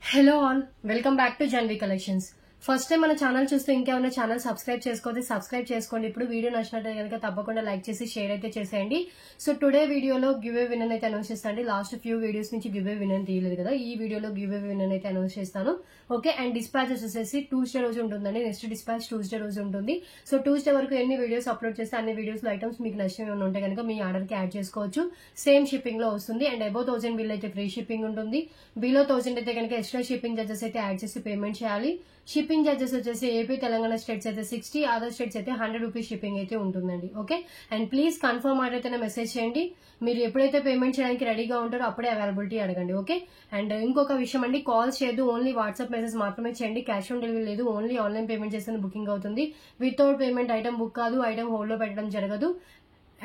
Hello all, welcome back to Janvi Collections. First time మన channel చూస్తే ఇంకేమైనా channel subscribe చేసుకోండి. సబ్స్క్రైబ్ చేసుకోండి. ఇప్పుడు వీడియో నచ్చినట్టు కనుక తప్పకుండా లైక్ చేసి షేర్ అయితే చేసేయండి. సో టుడే వీడియోలో గివ్ అవే విన్నర్ అయితే అనౌన్స్ చేస్తాను. లాస్ట్ ఫ్యూ వీడియోస్ నుంచి గివ్ అవే విన్నర్ తీయలేదు కదా, ఈ వీడియోలో గివ్ అవే విన్నర్ అయితే అనౌన్స్ చేస్తాను. ఓకే, అండ్ డిస్పాచ్ వచ్చేసి ట్యూస్డే రోజు ఉంటుందండి. నెక్స్ట్ డిస్పాచ్ ట్యూస్డే రోజు ఉంటుంది. సో ట్యూస్డే వరకు ఎన్ని వీడియోస్ అప్లోడ్ చేస్తే అన్ని వీడియోస్ లో ఐటమ్స్ మీకు నచ్చినవి ఉంటే కనుక మీ ఆర్డర్ కి యాడ్ చేసుకోవచ్చు. సేమ్ షిప్పింగ్ లో వస్తుంది. అండ్ అబౌవ్ 1000 బిల్ అయితే ఫ్రీ షిప్పింగ్ ఉంటుంది. బిలో 1000 అయితే కనుక ఎక్స్ట్రా షిప్పింగ్ చార్జెస్ అయితే యాడ్ చేసి పేమెంట్ చేయాలి. షిప్పింగ్ చార్జెస్ వచ్చేసి ఏపీ తెలంగాణ స్టేట్స్ అయితే 60, అదర్ స్టేట్స్ అయితే 100 రూపీస్ షిప్పింగ్ అయితే ఉంటుందండి. Okay, and please confirm order అయితేనే మెసేజ్ చేయండి. మీరు ఎప్పుడైతే పేమెంట్ చేయడానికి రెడీగా ఉంటారో అప్పుడే అవైలబిలిటీ అడగండి. ఓకే, అండ్ ఇంకొక విషయం అండి, కాల్స్ చేయదు, ఓన్లీ వాట్సాప్ మెసేజ్ మాత్రమే చేయండి. క్యాష్ ఆన్ డెలివరీ లేదు, ఓన్లీ ఆన్లైన్ పేమెంట్ చేస్తే బుకింగ్ అవుతుంది. వితౌట్ పేమెంట్ ఐటమ్ బుక్ కాదు, ఐటమ్ హోల్డ్ లో పెట్టడం జరగదు.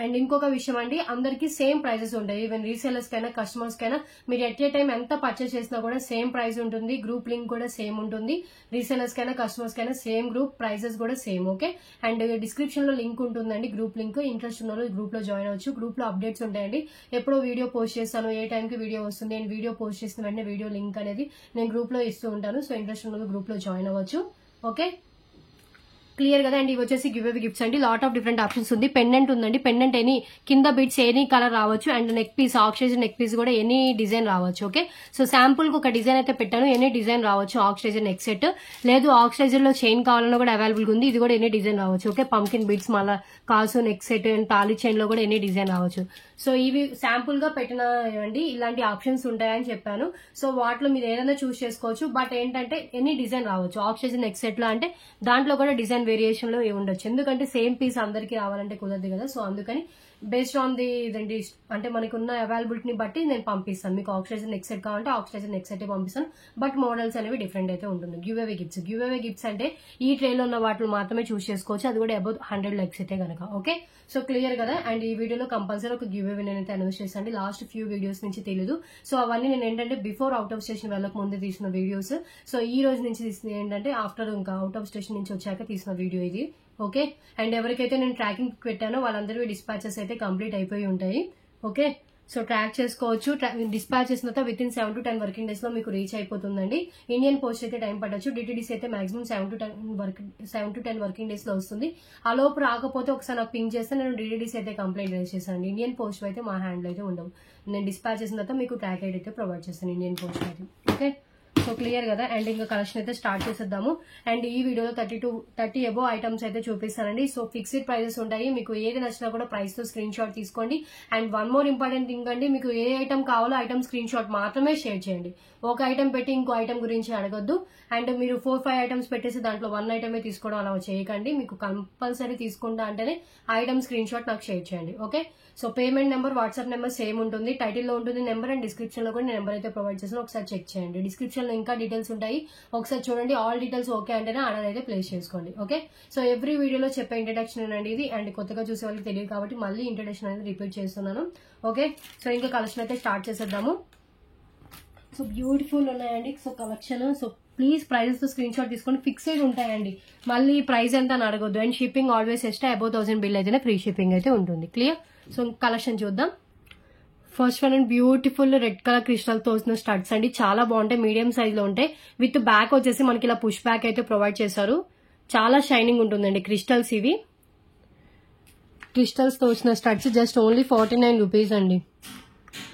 అండ్ ఇంకొక విషయం అండి, అందరికి సేమ్ ప్రైజెస్ ఉంటాయి. ఈవెన్ రీసేలర్స్ కైనా కస్టమర్స్ కైనా మీరు ఎట్ ఏ టైం ఎంత పర్చేస్ చేసినా కూడా సేమ్ ప్రైస్ ఉంటుంది. గ్రూప్ లింక్ కూడా సేమ్ ఉంటుంది. రీసేలర్స్ కైనా కస్టమర్స్ కైనా సేమ్ గ్రూప్, ప్రైజెస్ కూడా సేమ్. ఓకే, అండ్ డిస్క్రిప్షన్ లో లింక్ ఉంటుందండి, గ్రూప్ లింక్. ఇంట్రెస్ట్ ఉన్న వాళ్ళు గ్రూప్ లో జాయిన్ అవ్వచ్చు. గ్రూప్ లో అప్డేట్స్ ఉంటాయండి. ఎప్పుడో వీడియో పోస్ట్ చేస్తాను, ఏ టైంకి వీడియో వస్తుంది, నేను వీడియో పోస్ట్ చేసిన వెంటనే వీడియో లింక్ అనేది నేను గ్రూప్ లో ఇస్తూ ఉంటాను. సో ఇంట్రెస్ట్ ఉన్న వాళ్ళు గ్రూప్ లో జాయిన్ అవ్వచ్చు. ఓకే, క్లియర్ కదా. అండ్ ఇవి వచ్చేసి గివ్ అవే గిఫ్ట్స్ అండి. లాట్ ఆఫ్ డిఫరెంట్ ఆప్షన్స్ ఉంది. పెండెంట్ ఉందండి, పెండెంట్ ఎనీ కింద బిట్స్ ఎనీ కలర్ రావచ్చు. And neck piece, oxidize neck piece కూడా ఎనీ డిజైన్ రావచ్చు. ఓకే, సో శాంపుల్ కి ఒక డిజైన్ అయితే పెట్టాను, ఎనీ డిజైన్ రావచ్చు. ఆక్సిడైజ్ నెక్ సెట్ లేదు, ఆక్సిడైజర్ లో చైన్ కావాలన్నా కూడా అవైలబుల్ ఉంది. ఇది కూడా ఎనీ డిజైన్ రావచ్చు. ఓకే, పంకిన్ బీడ్స్, మళ్ళీ కాల్స్ నెక్ సెట్ అండ్ తాళీ చైన్ లో కూడా ఎనీ డిజైన్ రావచ్చు. సో ఇవి శాంపుల్ గా పెట్టినవండి, ఇలాంటి ఆప్షన్స్ ఉంటాయని చెప్పాను. సో వాటిలో మీరు ఏదైనా చూస్ చేసుకోవచ్చు. బట్ ఏంటంటే ఎనీ డిజైన్ రావచ్చు. ఆక్సిడైజ్ నెక్ సెట్ లో అంటే దాంట్లో కూడా డిజైన్ వేరియేషన్ లో ఉండొచ్చు. ఎందుకంటే సేమ్ పీస్ అందరికి రావాలంటే కుదరదు కదా. సో అందుకని బేస్డ్ ఆన్ ది ఇదండి, అంటే మనకు ఉన్న అవైలబిలిటీని బట్టి నేను పంపిస్తాను. మీకు ఆక్సిడైజర్ నెక్ సెట్ కావాలంటే ఆక్సిడైజర్ నెక్ సెట్ పంపిస్తాను. బట్ మోడల్స్ అనేవి డిఫరెంట్ అయితే ఉంటుంది. Give away gifts, give away gifts అంటే ఈ ట్రేలో ఉన్న వాటిని మాత్రమే చూస్ చేసుకోవచ్చు. అది కూడా అబౌట్ 100 లైక్స్ అయితే కనుక. ఓకే, సో క్లియర్ కదా. అండ్ ఈ వీడియోలో కంపల్సరీ ఒక గివ్ అవే నేనైతే అనౌన్స్ చేస్తాను. లాస్ట్ ఫ్యూ వీడియోస్ నుంచి తెలియదు. సో అవన్నీ నేను ఏంటంటే బిఫోర్ అవుట్ ఆఫ్ స్టేషన్ వెళ్ళక ముందు తీసిన వీడియోస్. సో ఈ రోజు నుంచి తీసిన ఏంటంటే ఆఫ్టర్ ఇంకా అవుట్ ఆఫ్ స్టేషన్ నుంచి వచ్చాక తీసిన వీడియో ఇది. ఓకే, అండ్ ఎవరికైతే నేను ట్రాకింగ్ పెట్టానో వాళ్ళందరూ డిస్పాచెస్ అయితే కంప్లీట్ అయిపోయి ఉంటాయి. ఓకే, సో ట్రాక్ చేసుకోవచ్చు. డిస్పాచ్ చేసిన తర్వాత with in 7 to 10 working days లో మీకు రీచ్ అయిపోతుందండి. ఇండియన్ పోస్ట్ అయితే టైం పట్టొచ్చు. డిటిడిసి అయితే మాక్సిమం 7 to 10 వర్కింగ్ డేస్ లో వస్తుంది. ఆ లోపు రాకపోతే ఒకసారి నాకు పింక్ చేస్తే నేను డిటిడిసి అయితే కంప్లైంట్ రైజ్ చేస్తాను. ఇండియన్ పోస్ట్ అయితే మా హ్యాండ్ అయితే ఉండవు. నేను డిస్పాచ్ చేసిన తర్వాత మీకు ట్రాక్ ఐడి అయితే ప్రొవైడ్ చేస్తాను ఇండియన్ పోస్ట్ అయితే. ఓకే, సో క్లియర్ కదా. అండ్ ఇంకా కలెక్షన్ అయితే స్టార్ట్ చేసేద్దాము. అండ్ ఈ వీడియోలో 30 అబోవ్ ఐటమ్స్ అయితే చూపిస్తానండి. సో ఫిక్స్డ్ ప్రైజెస్ ఉంటాయి. మీకు ఏది నచ్చినా కూడా ప్రైస్ తో స్క్రీన్ షాట్ తీసుకోండి. And one more important thing అండి, మీకు ఏ ఐటమ్ కావాలో ఐటమ్ స్క్రీన్ షాట్ మాత్రమే షేర్ చేయండి. ఒక ఐటమ్ పెట్టి ఇంకో ఐటమ్ గురించి అడగొద్దు. అండ్ మీరు 4-5 ఐటమ్స్ పెట్టేసి దాంట్లో 1 ఐటమే తీసుకోవడం అలా చేయకండి. మీకు కంపల్సరీ తీసుకుంటా అంటేనే ఐటమ్ స్క్రీన్ షాట్ నాకు షేర్ చేయండి. Okay, so payment number, WhatsApp number same ఉంటుంది. టైటిల్లో ఉంటుంది నెంబర్, అండ్ డిస్క్రిప్షన్ లో కూడా నెంబర్ అయితే ప్రొవైడ్ చేస్తాను. ఒకసారి చెక్ చేయండి. డిస్క్రిప్షన్ లో ఇంకా డీటెయిల్స్ ఉంటాయి, ఒకసారి చూడండి. ఆల్ డీటెయిల్స్ ఓకే అంటేనే ఆర్డర్ అయితే ప్లేస్ చేసుకోండి. ఓకే, సో ఎవ్రీ వీడియోలో చెప్పే ఇంట్రడక్షన్ అండి ఇది. అండ్ కొత్తగా చూసే వాళ్ళకి తెలియదు కాబట్టి మళ్ళీ ఇంట్రడక్షన్ అనేది రిపీట్ చేస్తున్నాను. ఓకే, సో ఇంకా కలెక్షన్ అయితే స్టార్ట్ చేసేద్దాము. సో బ్యూటిఫుల్ ఉన్నాయండి. So collection, so please prices తో స్క్రీన్ షాట్ తీసుకొని ఫిక్స్డ్ ఉంటాయండి. మళ్ళీ ప్రైస్ ఎంత అని అడగొద్దు. And shipping always extra above 1000 bill అయితేనే ఫ్రీ షిప్పింగ్ అయితే ఉంటుంది. క్లియర్. సో కలెక్షన్ చూద్దాం. First one and beautiful red colour crystal తో వచ్చిన స్టడ్స్ అండి. చాలా బాగుంటాయి, మీడియం సైజ్ లో ఉంటాయి. విత్ బ్యాక్ వచ్చేసి మనకి ఇలా పుష్ బ్యాక్ అయితే ప్రొవైడ్ చేశారు. చాలా షైనింగ్ ఉంటుందండి. క్రిస్టల్స్ ఇవి, క్రిస్టల్స్ తో వచ్చిన స్టడ్స్ జస్ట్ ఓన్లీ 49 రూపీస్ అండి.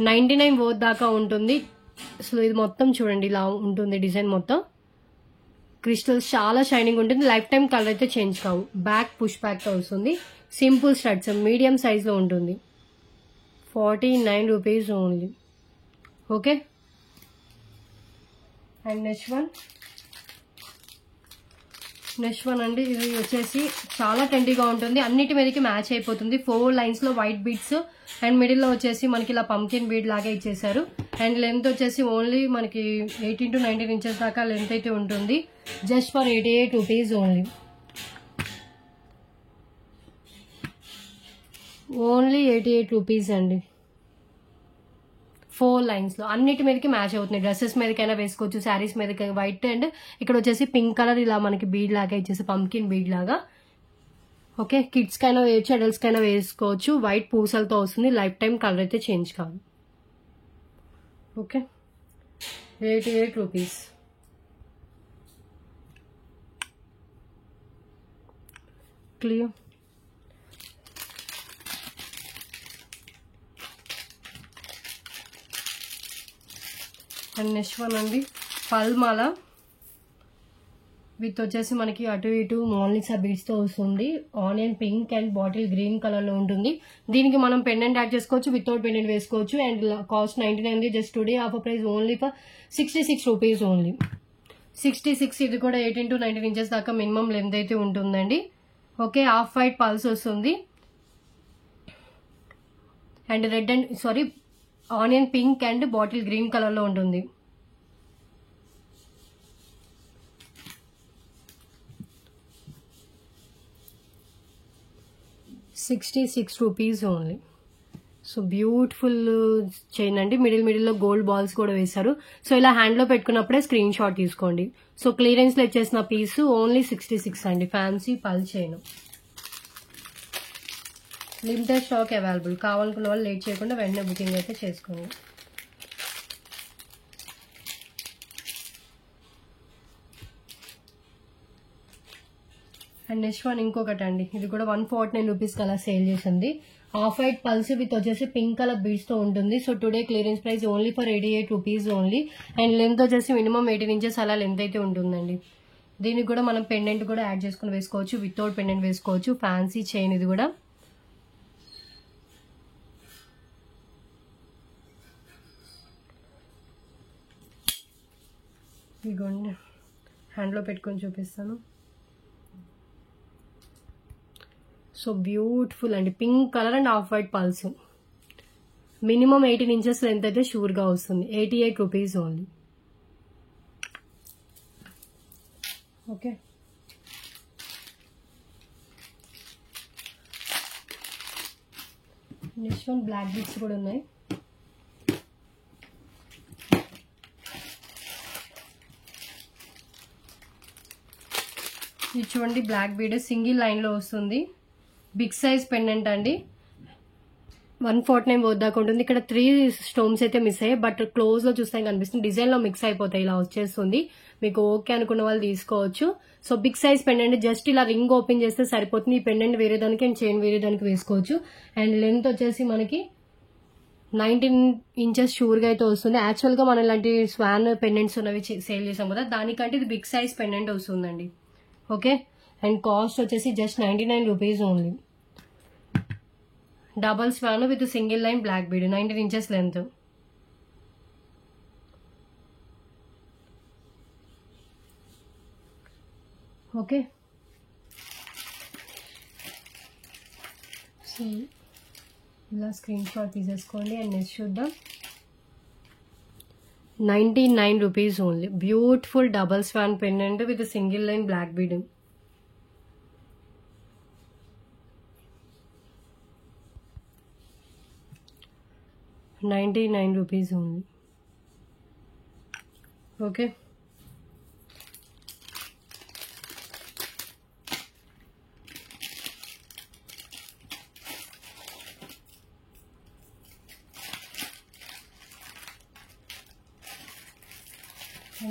99 వర్త్ దాకా ఉంటుంది. సో ఇది మొత్తం చూడండి, ఇలా ఉంటుంది డిజైన్ మొత్తం. క్రిస్టల్స్ చాలా షైనింగ్ ఉంటుంది. లైఫ్ టైం కలర్ అయితే చేంజ్ కావు. బ్యాక్ పుష్ బ్యాక్ తో వస్తుంది. సింపుల్ స్టడ్స్, మీడియం సైజ్ లో ఉంటుంది. 49 rupees only. Okay, and next one అండి, ఇది వచ్చేసి చాలా ట్రెండీగా ఉంటుంది. అన్నిటి మీదకి మ్యాచ్ అయిపోతుంది. 4 లైన్స్ లో వైట్ బీడ్స్ అండ్ మిడిల్ లో వచ్చేసి మనకి ఇలా పంకిన్ బీడ్ లాగా ఇచ్చేసారు. అండ్ లెంత్ వచ్చేసి ఓన్లీ మనకి 18 to 19 ఇంచెస్ దాకా లెంత్ అయితే ఉంటుంది. Just for 88 rupees only. Only 88 rupees అండి. 4 లైన్స్ లో అన్నిటి మీదకి మ్యాచ్ అవుతుంది. డ్రెస్సెస్ మీదకైనా వేసుకోవచ్చు, శారీస్ మీదకి. వైట్ అండ్ ఇక్కడ వచ్చేసి పింక్ కలర్ ఇలా మనకి బీడ్ లాగా ఇచ్చేసి పంకిన్ బీడ్ లాగా. ఓకే, కిడ్స్ కైనా వేయచ్చు, అడల్ట్స్ కైనా వేసుకోవచ్చు. వైట్ పూసలతో వస్తుంది. లైఫ్ టైం కలర్ అయితే చేంజ్ కాదు. Okay, 88 rupees. clear. And next one అండి పల్మాల విత్ వచ్చేసి మనకి అటు ఇటు మోనిక్సా బీడ్స్ తో వస్తుంది. Onion pink and bottle green colour లో ఉంటుంది. దీనికి మనం పెండెంట్ యాడ్ చేసుకోవచ్చు, వితౌట్ పెండెంట్ వేసుకోవచ్చు. And cost 99. Just today offer price only for 66 rupees only. 66. ఇది కూడా 18 to 19 ఇంచెస్ దాకా మినిమం లెంత్ అయితే ఉంటుందండి. ఓకే, హాఫ్ వైట్ పల్స్ వస్తుంది. And red and onion pink and bottle green colour లో ఉంటుంది. 66 rupees only. So beautiful chain అండి. Middle లో గోల్డ్ బాల్స్ కూడా వేశారు. సో ఇలా హ్యాండ్ లో పెట్టుకున్నప్పుడే స్క్రీన్ షాట్ తీసుకోండి. సో క్లియరెన్స్ లో ఇచ్చేసిన పీస్ ఓన్లీ 66 అండి. ఫ్యాన్సీ పల్ చైన్. Limited stock available. కావాలనుకున్న వాళ్ళు లేట్ చేయకుండా వెంటనే బుకింగ్ అయితే చేసుకోండి. అండ్ నెక్స్ట్ వన్ ఇంకొకటి అండి. ఇది కూడా 149 రూపీస్ అలా సేల్ చేసింది. హాఫ్ వైట్ పల్స్ విత్ వచ్చేసి పింక్ కలర్ బీడ్స్ తో ఉంటుంది. So today clearance price only for 88 rupees only. And length వచ్చేసి మినిమం 18 ఇంచెస్ అలా లెంత్ అయితే ఉంటుందండి. దీనికి కూడా మనం పెండెంట్ కూడా యాడ్ చేసుకుని వేసుకోవచ్చు, వితౌట్ పెండెంట్ వేసుకోవచ్చు. ఫ్యాన్సీ చైన్ ఇది కూడా. ఇదిగోండి హ్యాండ్లో పెట్టుకొని చూపిస్తాను. సో బ్యూటిఫుల్ అండి. Pink colour and half white pearls. Minimum 18 inches length అయితే షూర్గా వస్తుంది. 88 rupees only. Okay, next one black beads కూడా ఉన్నాయి. ఇది చూడండి, బ్లాక్ బీడ్ సింగిల్ లైన్ లో వస్తుంది. బిగ్ సైజ్ పెండెంట్ అండి. 149 వద్దాకా ఉంటుంది. ఇక్కడ 3 స్టోన్స్ అయితే మిస్ అయ్యాయి, బట్ క్లోజ్ లో చూస్తే కనిపిస్తుంది. డిజైన్ లో మిక్స్ అయిపోతాయి, ఇలా వచ్చేస్తుంది. మీకు ఓకే అనుకున్న వాళ్ళు తీసుకోవచ్చు. So big size pendant. Just ఇలా రింగ్ ఓపెన్ చేస్తే సరిపోతుంది. ఈ పెండెంట్ వేరే దానికి అండ్ చైన్ వేరే దానికి వేసుకోవచ్చు. అండ్ లెంత్ వచ్చేసి మనకి 19 ఇంచెస్ షూర్ గా అయితే వస్తుంది. యాక్చువల్ గా మనం ఇలాంటి స్వాన్ పెండెంట్స్ ఉన్నవి సేల్ చేసాం కదా, దానికంటే ఇది బిగ్ సైజ్ పెండెంట్ వస్తుందండి. ఓకే, అండ్ కాస్ట్ వచ్చేసి just 99 rupees only. Double swan with single line black bead, 19 inches length. Okay, so ఇలా స్క్రీన్ షాట్ తీసేసుకోండి. అండ్ నెక్స్ట్ చూద్దాం. 99 rupees only. Beautiful double swan pendant with single line black bead. ₹99 only. Okay,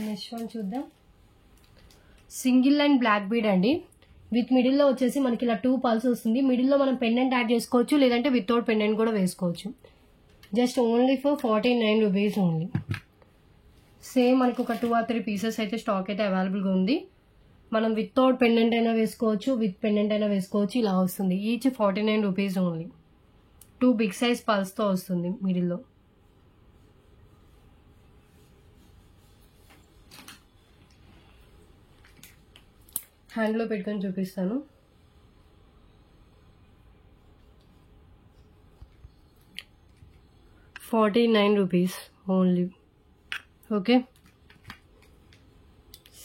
next one చూద్దాం. Single line black bead అండి. With middle లో వచ్చేసి మనకి ఇలా 2 pulse వస్తుంది. మిడిల్ లో మనం పెండెంట్ యాడ్ చేసుకోవచ్చు, లేదంటే వితౌట్ పెండెంట్ కూడా వేసుకోవచ్చు. Just only for 49 rupees only. Same మనకు ఒక 2 or 3 పీసెస్ అయితే స్టాక్ అయితే అవైలబుల్గా ఉంది. మనం వితౌట్ పెండెంట్ అయినా వేసుకోవచ్చు, విత్ పెండెంట్ అయినా వేసుకోవచ్చు. ఇలా వస్తుంది. Each 49 rupees only. 2 big size పల్స్తో వస్తుంది మిడిల్లో. హ్యాండ్లో పెట్టుకొని చూపిస్తాను. ₹49 ఓన్లీ. ఓకే,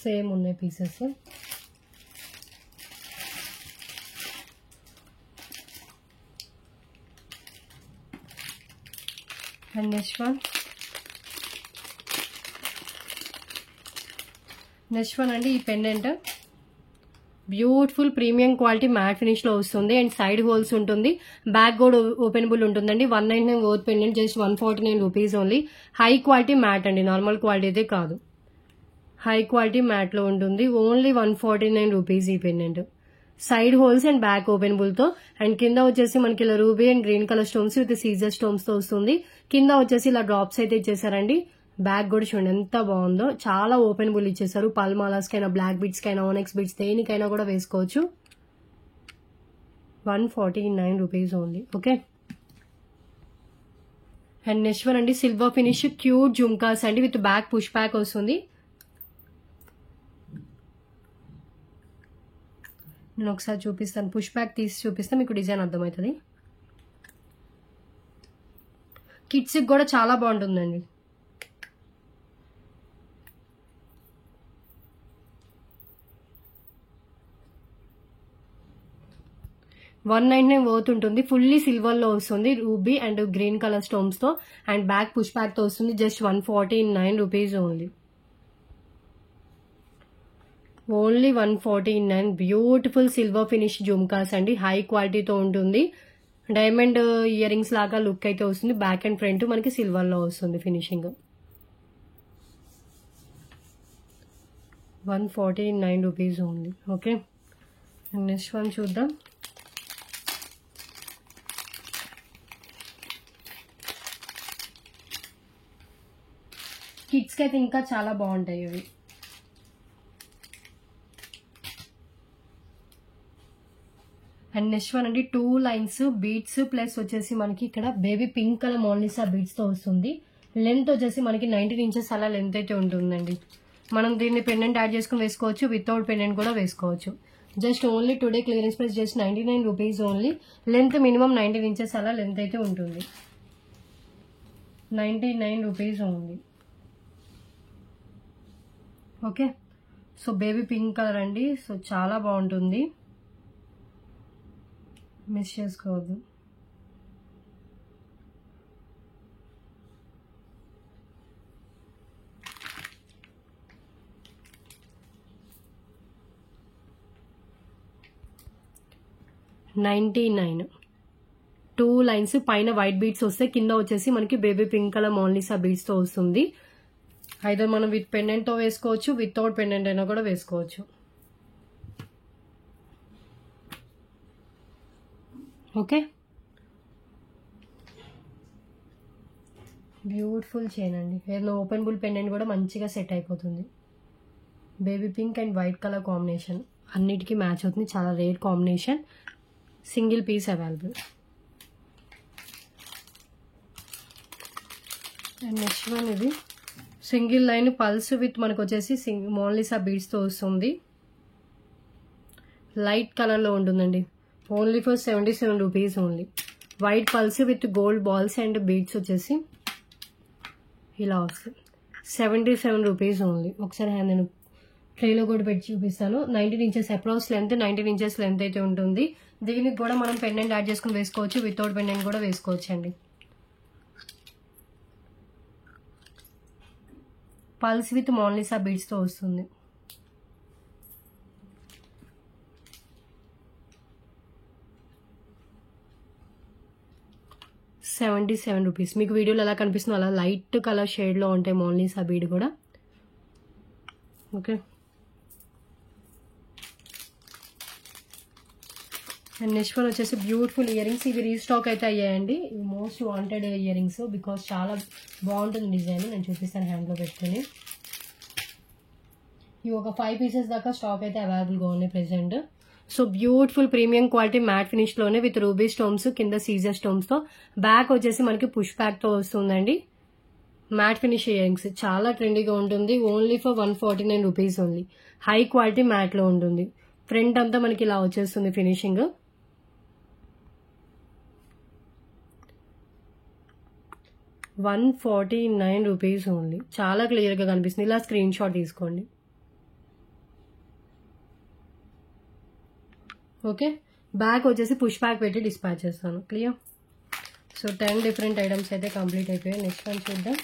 సేమ్ ఉన్నాయి పీసెస్. అండ్ నెక్స్ట్ వన్ అండి. ఈ pendant beautiful premium quality matte finish లో వస్తుంది. అండ్ సైడ్ హోల్స్ ఉంటుంది. బ్యాక్ కూడా ఓపెనబుల్ ఉంటుందండి. 199 worth pendant just 149 rupees only. High quality matte అండి, నార్మల్ క్వాలిటీ అయితే కాదు. హై క్వాలిటీ మ్యాట్ లో ఉంటుంది. ఓన్లీ 149 రూపీస్ ఈ pendant. Side holes and back openable తో, అండ్ కింద వచ్చేసి మనకి ఇలా ruby and green colour stones with CZ stones తో వస్తుంది. కింద వచ్చేసి ఇలా డ్రాప్స్ అయితే ఇచ్చేసారండి. బ్యాక్ కూడా చూడండి ఎంత బాగుందో, చాలా ఓపెనబుల్ ఇచ్చేసారు. పల్మాలాస్ కైనా, బ్లాక్ బీడ్స్ కైనా, ఓనెక్స్ బీడ్స్ దేనికైనా కూడా వేసుకోవచ్చు. 149 rupees only. Okay, and next one అండి సిల్వర్ ఫినిష్ క్యూట్ జుమ్కాస్ అండి విత్ బ్యాక్ పుష్ బ్యాక్ వస్తుంది. నేను ఒకసారి చూపిస్తాను, పుష్ బ్యాక్ తీసి చూపిస్తే మీకు డిజైన్ అర్థమవుతుంది. కిడ్స్కి కూడా చాలా బాగుంటుందండి. $199 వర్త్ ఉంటుంది. ఫుల్లీ సిల్వర్ లో వస్తుంది, ruby and green colour stones తో, అండ్ బ్యాక్ పుష్ బ్యాక్ తో వస్తుంది. Just 149 rupees only. Only 149. Beautiful silver finish jhumkas అండి, హై క్వాలిటీతో ఉంటుంది. డైమండ్ ఇయర్ రింగ్స్ లాగా లుక్ అయితే వస్తుంది. బ్యాక్ అండ్ ఫ్రంట్ మనకి సిల్వర్ లో వస్తుంది finishing. 149 rupees only. Okay, next one చూద్దాం. కిడ్స్ కి అయితే ఇంకా చాలా బాగుంటాయి ఇవి. అండ్ నెక్స్ట్ వన్ అండి 2 లైన్స్ బీడ్స్ ప్లస్ వచ్చేసి మనకి ఇక్కడ baby pink colour Mona Lisa beads తో వస్తుంది. లెంత్ వచ్చేసి మనకి 19 ఇంచెస్ అలా లెంత్ అయితే ఉంటుందండి. మనం దీన్ని పెండెంట్ యాడ్ చేసుకుని వేసుకోవచ్చు, వితౌట్ పెండెంట్ కూడా వేసుకోవచ్చు. Just only today clearance price just 99 rupees only. Length minimum 19 inches అలా లెంత్ అయితే ఉంటుంది. 99 rupees only. Okay, so baby pink colour అండి, సో చాలా బాగుంటుంది, మిస్ చేసుకోవద్దు. $99. 2 లైన్స్ పైన వైట్ బీడ్స్ వస్తే కింద వచ్చేసి మనకి baby pink colour Mona Lisa beads తో వస్తుంది. అయితే మనం విత్ పెండెంట్ తో వేసుకోవచ్చు, వితౌట్ పెండెంట్ అయినా కూడా వేసుకోవచ్చు. ఓకే, బ్యూటిఫుల్ చైన్ అండి. ఏదైనా ఓపెన్ బుల్ పెండెంట్ కూడా మంచిగా సెట్ అయిపోతుంది. Baby pink and white colour combination అన్నిటికీ మ్యాచ్ అవుతుంది. చాలా rare combination. Single piece available. And next one ఇది సింగిల్ లైన్ పల్స్ విత్ మనకు వచ్చేసి మోనాలిసా బీడ్స్ తో వస్తుంది. లైట్ కలర్ లో ఉంటుందండి. Only for 77 rupees only. White pulse with gold balls and beads వచ్చేసి ఇలా వస్తుంది. 77 రూపీస్ ఓన్లీ. ఒకసారి నేను ట్రేలో కూడా పెట్టి చూపిస్తాను. 19 inches approx length, 19 inches length అయితే ఉంటుంది. దీనికి కూడా మనం పెండెంట్ యాడ్ చేసుకుని వేసుకోవచ్చు, వితౌట్ పెండెంట్ కూడా వేసుకోవచ్చు అండి. పల్స్ విత్ మోనాలిసా బీడ్స్ తో వస్తుంది. ₹77. మీకు వీడియోలో ఎలా కనిపిస్తుందో అలా లైట్ కలర్ షేడ్ లో ఉంటాయి మోనాలిసా బీడ్ కూడా. ఓకే, అండ్ నెక్స్ట్ వన్ వచ్చేసి బ్యూటిఫుల్ ఇయర్ రింగ్స్. ఇవి రీస్టాక్ అయితే అయ్యాయండి. Most wanted earrings because చాలా బాగుంటుంది డిజైన్. నేను చూపిస్తాను హ్యాండ్లో పెట్టుకుని. ఇవి ఒక 5 పీసెస్ దాకా స్టాక్ అయితే అవైలబుల్గా ఉన్నాయి present. So beautiful premium quality matte finish లోనే విత్ రూబీ స్టోన్స్, కింద సీజర్ స్టోన్స్ తో, బ్యాక్ వచ్చేసి మనకి పుష్ బ్యాక్ తో వస్తుందండి. మ్యాట్ ఫినిష్ ఇయర్ రింగ్స్ చాలా ట్రెండీగా ఉంటుంది. Only for 149 rupees only. High quality matte లో ఉంటుంది. ఫ్రంట్ అంతా మనకి ఇలా వచ్చేస్తుంది ఫినిషింగ్. ₹149 ఓన్లీ. చాలా క్లియర్ గా కనిపిస్తుంది. ఇలా స్క్రీన్ షాట్ తీసుకోండి. ఓకే, బ్యాక్ వచ్చేసి పుష్ బ్యాక్ పెట్టి డిస్పాచ్ చేస్తాను. క్లియర్. సో 10 డిఫరెంట్ ఐటమ్స్ అయితే కంప్లీట్ అయిపోయాయి. నెక్స్ట్ వన్ చూద్దాం.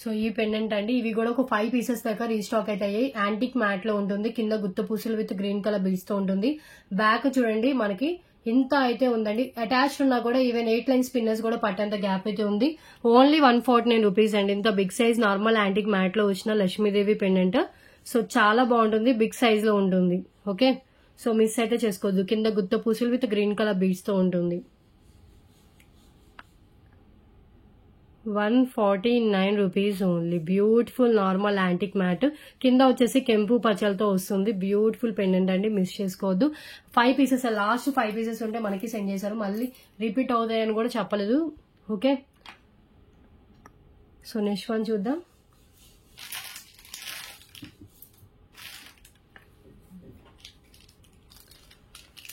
సో ఈ పెండెంట్ అండి, ఇవి కూడా ఒక 5 పీసెస్ దాకా రీస్టాక్ అయితే అయ్యాయి. యాంటిక్ మ్యాట్ లో ఉంటుంది. కింద గుత్త పూసలు విత్ గ్రీన్ కలర్ బీడ్స్ తో ఉంటుంది. బ్యాక్ చూడండి మనకి ఇంత అయితే ఉందండి. అటాచ్డ్ ఉన్నా కూడా ఈవెన్ 8 లైన్ స్పిన్నర్స్ కూడా పట్టేంత గ్యాప్ అయితే ఉంది. ఓన్లీ 149 రూపీస్ అండి. ఇంత big size normal antique matte లో వచ్చిన లక్ష్మీదేవి పెండెంట్. సో చాలా బాగుంటుంది, బిగ్ సైజ్ లో ఉంటుంది. ఓకే, సో మిస్ అయితే చేసుకోవద్దు. కింద గుత్త పూసలు విత్ గ్రీన్ కలర్ బీడ్స్ తో ఉంటుంది. 149 rupees only. Beautiful normal antique mat, కింద వచ్చేసి కెంపు పచ్చలతో వస్తుంది. బ్యూటిఫుల్ పెండెంట్ అండి, మిస్ చేసుకోవద్దు. 5 పీసెస్, లాస్ట్ 5 పీసెస్ ఉంటే మనకి సెండ్ చేశారు. మళ్ళీ రిపీట్ అవుతాయని కూడా చెప్పలేదు. ఓకే, సో నెక్స్ట్ వన్ చూద్దాం.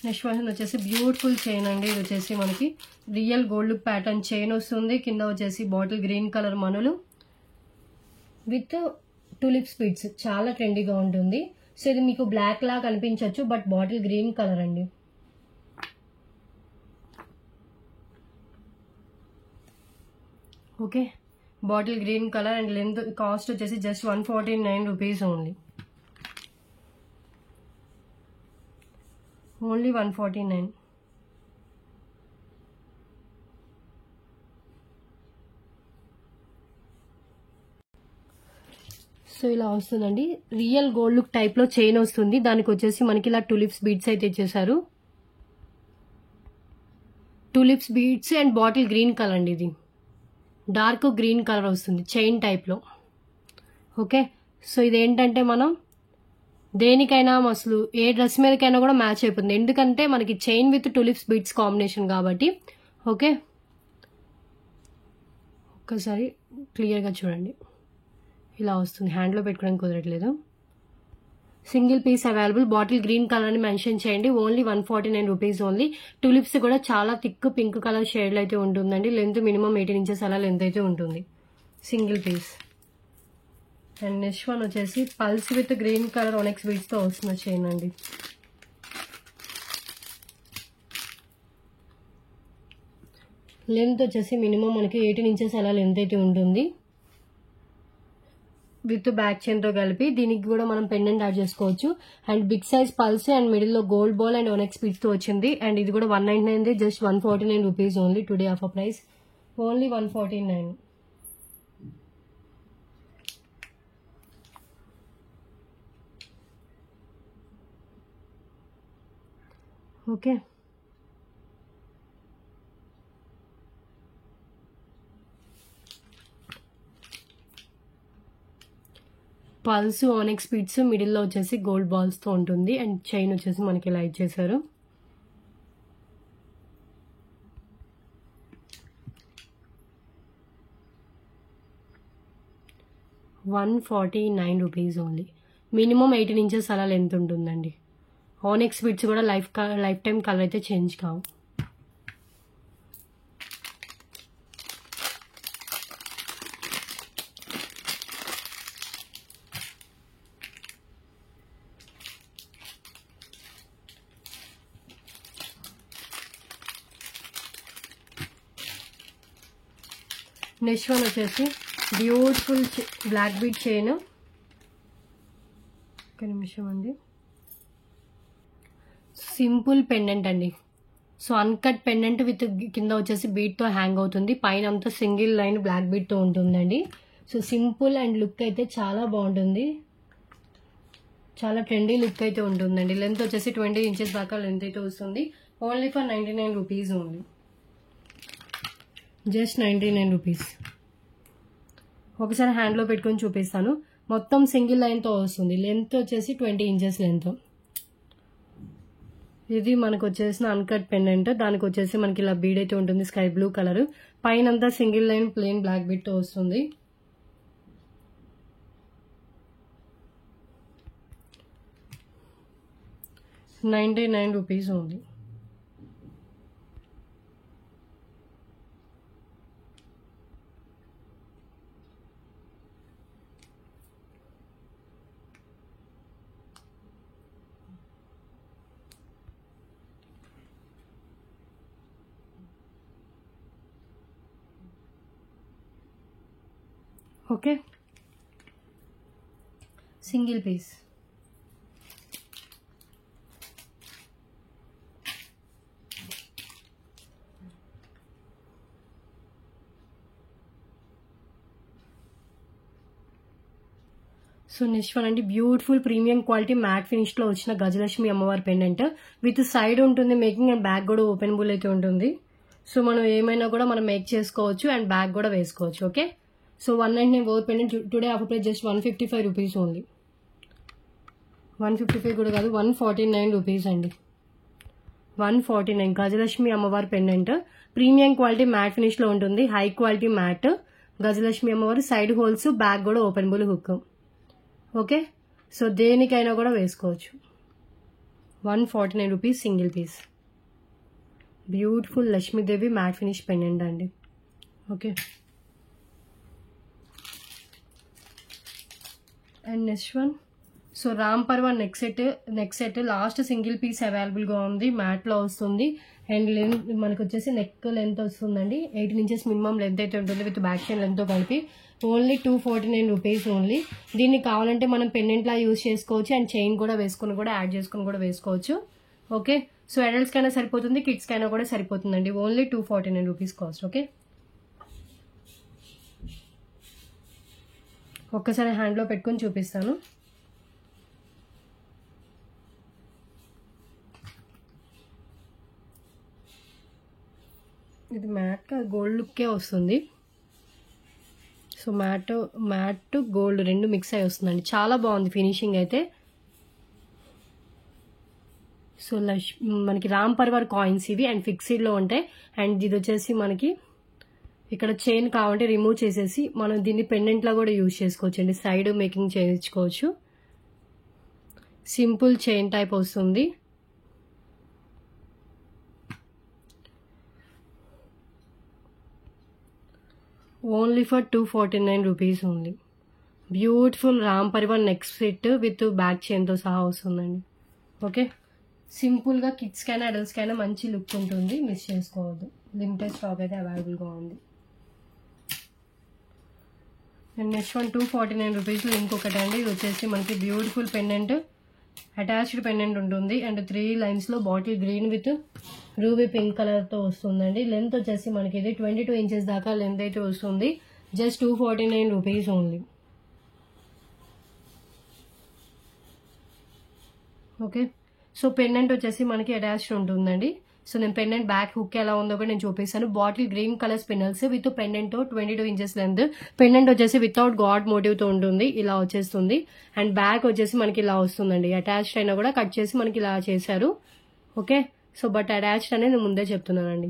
నెక్స్ట్ వన్ వచ్చేసి బ్యూటిఫుల్ చైన్ అండి. ఇది వచ్చేసి మనకి రియల్ గోల్డ్ ప్యాటర్న్ చైన్ వస్తుంది. కింద వచ్చేసి బాటిల్ గ్రీన్ కలర్ మనులు విత్ టులిప్స్ బీడ్స్. చాలా ట్రెండీగా ఉంటుంది. సో ఇది మీకు బ్లాక్ లా కనిపించవచ్చు, బట్ బాటిల్ గ్రీన్ కలర్ అండి. Okay, bottle green colour and length. Cost వచ్చేసి just 149 rupees only. Only 149. So ఇలా వస్తుందండి. రియల్ గోల్డ్ లుక్ టైప్ లో చైన్ వస్తుంది. దానికి వచ్చేసి మనకి ఇలా టులిప్స్ బీడ్స్ అయితే ఇచ్చేసారు. Tulips beads and bottle green colour అండి. ఇది డార్క్ గ్రీన్ కలర్ వస్తుంది చైన్ టైప్ లో. ఓకే, సో ఇదేంటంటే మనం దేనికైనా అసలు ఏ డ్రెస్ మీదకైనా కూడా మ్యాచ్ అయిపోతుంది, ఎందుకంటే మనకి chain with tulips beads combination కాబట్టి. ఓకే, ఒక్కసారి క్లియర్గా చూడండి. ఇలా వస్తుంది, హ్యాండ్లో పెట్టుకోవడానికి కుదరట్లేదు. Single piece available. Bottle green colour అని మెన్షన్ చేయండి. Only 149 rupees only. టులిప్స్ కూడా చాలా థిక్ పింక్ కలర్ షేడ్లో అయితే ఉంటుందండి. లెంత్ మినిమం 18 ఇంచెస్ అలా లెంత్ అయితే ఉంటుంది. Single piece. And next one వచ్చేసి pearls with green colour onyx beads తో వస్తున్న చైన్ అండి. లెంత్ వచ్చేసి మినిమం మనకి 18 ఇంచెస్ అలా లెంత్ అయితే ఉంటుంది. విత్ బ్యాక్ చైన్ తో కలిపి దీనికి కూడా మనం పెండెంట్ యాడ్ చేసుకోవచ్చు. And big size pearls and middle లో gold ball and onyx beads తో వచ్చింది. అండ్ ఇది కూడా 199, just 149 rupees only. Today offer price only 149. Okay, pearls onyx beads మిడిల్లో వచ్చేసి గోల్డ్ బాల్స్ తో ఉంటుంది. అండ్ చైన్ వచ్చేసి మనకి ఇలా ఇచ్చేసారు. ₹149 ఓన్లీ. మినిమం 18 ఇంచెస్ అలా లెంత్ ఉంటుందండి. ఓనెక్స్ బీడ్స్ కూడా లైఫ్ టైం కలర్ అయితే చేంజ్ కావు. నెక్స్ట్ వన్ వచ్చేసి బ్యూటిఫుల్ బ్లాక్ బీడ్ చైన్. ఒక నిమిషం అండి. సింపుల్ పెండెంట్ అండి. సో అన్కట్ పెండెంట్ విత్ కింద వచ్చేసి బీడ్ తో హ్యాంగ్ అవుతుంది. పైన అంతా సింగిల్ లైన్ బ్లాక్ బీడ్ తో ఉంటుందండి. సో సింపుల్ అండ్ లుక్ అయితే చాలా బాగుంటుంది. చాలా ట్రెండీ లుక్ అయితే ఉంటుందండి. లెంత్ వచ్చేసి 20 ఇంచెస్ దాకా లెంత్ అయితే వస్తుంది. Only for 99 rupees only. Just 99 rupees. ఒకసారి హ్యాండ్లో పెట్టుకొని చూపిస్తాను. మొత్తం సింగిల్ లైన్తో వస్తుంది. లెంత్ వచ్చేసి 20 ఇంచెస్ లెంత్. ఇది మనకు వచ్చేసిన అన్కట్ పెండెంట్. దానికి వచ్చేసి మనకి ఇలా బీడ్ అయితే ఉంటుంది, స్కై బ్లూ కలర్. పైన అంతా సింగిల్ లైన్ ప్లెయిన్ బ్లాక్ బీడ్తో వస్తుంది. ₹99 only. Okay, single piece. So next one అండి beautiful premium quality matte finish లో వచ్చిన గజలక్ష్మి అమ్మవారి పెండెంట్ విత్ సైడ్ ఉంటుంది మేకింగ్ అండ్ బ్యాక్ కూడా ఓపెనబుల్ అయితే ఉంటుంది. సో మనం ఏమైనా కూడా మనం మేక్ చేసుకోవచ్చు అండ్ బ్యాక్ కూడా వేసుకోవచ్చు. Okay, so 199 worth pendant today offer price just 155 rupees only. 155 కూడా కాదు, 149 రూపీస్ అండి. 149 గజలక్ష్మి అమ్మవారి pendant premium quality matte finish లో ఉంటుంది. హై క్వాలిటీ మ్యాట్ గజలక్ష్మి అమ్మవారి సైడ్ హోల్స్ బ్యాక్ కూడా ఓపెనబుల్ హుక్. ఓకే, సో దేనికైనా కూడా వేసుకోవచ్చు. 149 rupees single piece. Beautiful Lakshmidevi matte finish pendant అండి. Okay, and next one so Ram Parivar neck set last single piece అవైలబుల్గా ఉంది. మ్యాట్లో వస్తుంది అండ్ లెంత్ మనకు వచ్చేసి నెక్ లెంత్ వస్తుందండి. 18 ఇంచెస్ మినిమం లెంత్ అయితే ఉంటుంది విత్ బ్యాక్ చైన్ లెంత్తో కలిపి. Only 249 rupees only. దీన్ని కావాలంటే మనం పెండెంట్లా యూజ్ చేసుకోవచ్చు అండ్ చైన్ కూడా వేసుకుని కూడా యాడ్ చేసుకుని కూడా వేసుకోవచ్చు. ఓకే, సో అడల్ట్స్ కైనా సరిపోతుంది, కిడ్స్ కైనా కూడా సరిపోతుందండి. Only 249 rupees cost. ఓకే, ఒక్కసారి హ్యాండ్లో పెట్టుకుని చూపిస్తాను. ఇది మ్యాట్ గోల్డ్ లుక్కే వస్తుంది. సో మ్యాట్ గోల్డ్ రెండు మిక్స్ అయి వస్తుందండి. చాలా బాగుంది ఫినిషింగ్ అయితే. సో మనకి రామ్ పర్వార్ కాయిన్స్ ఇవి అండ్ ఫిక్స్డ్లో ఉంటాయి. అండ్ ఇది వచ్చేసి మనకి ఇక్కడ చైన్ కావాలంటే రిమూవ్ చేసేసి మనం దీన్ని పెండెంట్లా కూడా యూజ్ చేసుకోవచ్చు అండి. సైడ్ మేకింగ్ చేయించుకోవచ్చు. సింపుల్ చైన్ టైప్ వస్తుంది. Only for 249 rupees only. Beautiful Ram Parivar neck set with back చైన్తో సహా వస్తుందండి. ఓకే, సింపుల్గా కిడ్స్కైనా అడల్ట్స్కైనా మంచి లుక్ ఉంటుంది. మిస్ చేసుకోవద్దు. లిమిటెడ్ స్టాక్ అయితే అవైలబుల్గా ఉంది. అండ్ నెక్స్ట్ వన్ 249 రూపీస్లో ఇంకొకటి అండి. ఇది వచ్చేసి మనకి బ్యూటిఫుల్ పెండెంట్ అటాచ్డ్ పెండెంట్ ఉంటుంది అండ్ 3 లైన్స్లో bottle green with ruby pink కలర్తో వస్తుందండి. లెంత్ వచ్చేసి మనకి ఇది 22 ఇంచెస్ దాకా లెంత్ అయితే వస్తుంది. Just 249 rupees only. Okay, so pendant వచ్చేసి మనకి అటాచ్డ్ ఉంటుందండి. సో నేను పెండెంట్ బ్యాక్ హుక్ ఎలా ఉందో కూడా నేను చూపిస్తాను. Bottle green colour spinels with pendant 22 inches length. Pendant వచ్చేసి వితౌట్ గాడ్ మోటివ్తో ఉంటుంది. ఇలా వచ్చేస్తుంది అండ్ బ్యాక్ వచ్చేసి మనకి ఇలా వస్తుందండి. అటాచ్డ్ అయినా కూడా కట్ చేసి మనకి ఇలా చేశారు. ఓకే, సో బట్ అటాచ్డ్ అనేది నేను ముందే చెప్తున్నానండి.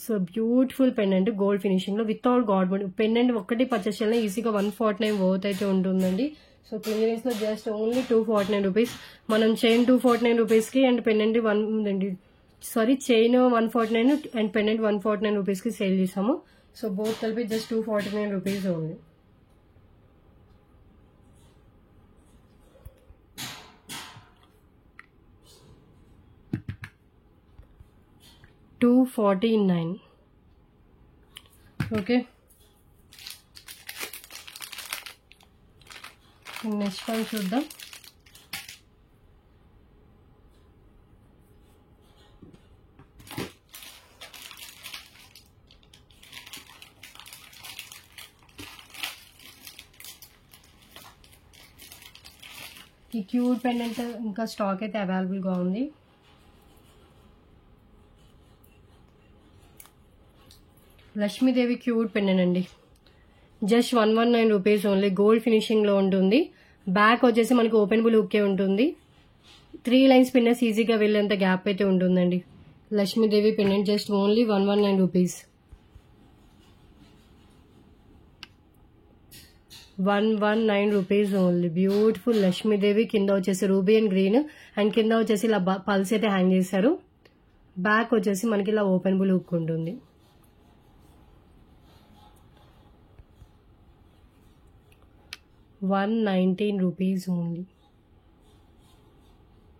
సో బ్యూటిఫుల్ పెండెంట్ గోల్డ్ ఫినిషింగ్లో వితౌట్ గాడ్ మోటివ్. పెండెంట్ ఒక్కటి పర్చేస్ చేయాలి ఈజీగా 149 వర్త్ అయితే ఉంటుందండి. సో క్లియరెన్స్లో జస్ట్ ఓన్లీ 249 రూపీస్. మనం చైన్ 249 రూపీస్కి and pendant chain 149 and pendant 149 రూపీస్కి సేల్ చేసాము. సో బోత్ కలిపి just 249 rupees only. $249. Okay, next one చూద్దాం. ఈ క్యూట్ పెండెంట్ ఇంకా స్టాక్ అయితే అవైలబుల్గా ఉంది. లక్ష్మీదేవి క్యూట్ పెండెంట్ అండి. Just 119 rupees only. గోల్డ్ ఫినిషింగ్లో ఉంటుంది. బ్యాక్ వచ్చేసి మనకి ఓపెనబుల్ హుక్కే ఉంటుంది. 3 లైన్స్ పిన్నెస్ ఈజీగా వెళ్ళేంత గ్యాప్ అయితే ఉంటుందండి. Lakshmidevi pendant just only 119 rupees. 119 rupees only. Beautiful Lakshmidevi. కింద వచ్చేసి రూబీ అండ్ గ్రీన్ అండ్ కింద వచ్చేసి ఇలా పల్స్ అయితే హ్యాంగ్ చేశారు. బ్యాక్ వచ్చేసి మనకి ఇలా ఓపెనబుల్ హుక్ ఉంటుంది. $119 rupees only.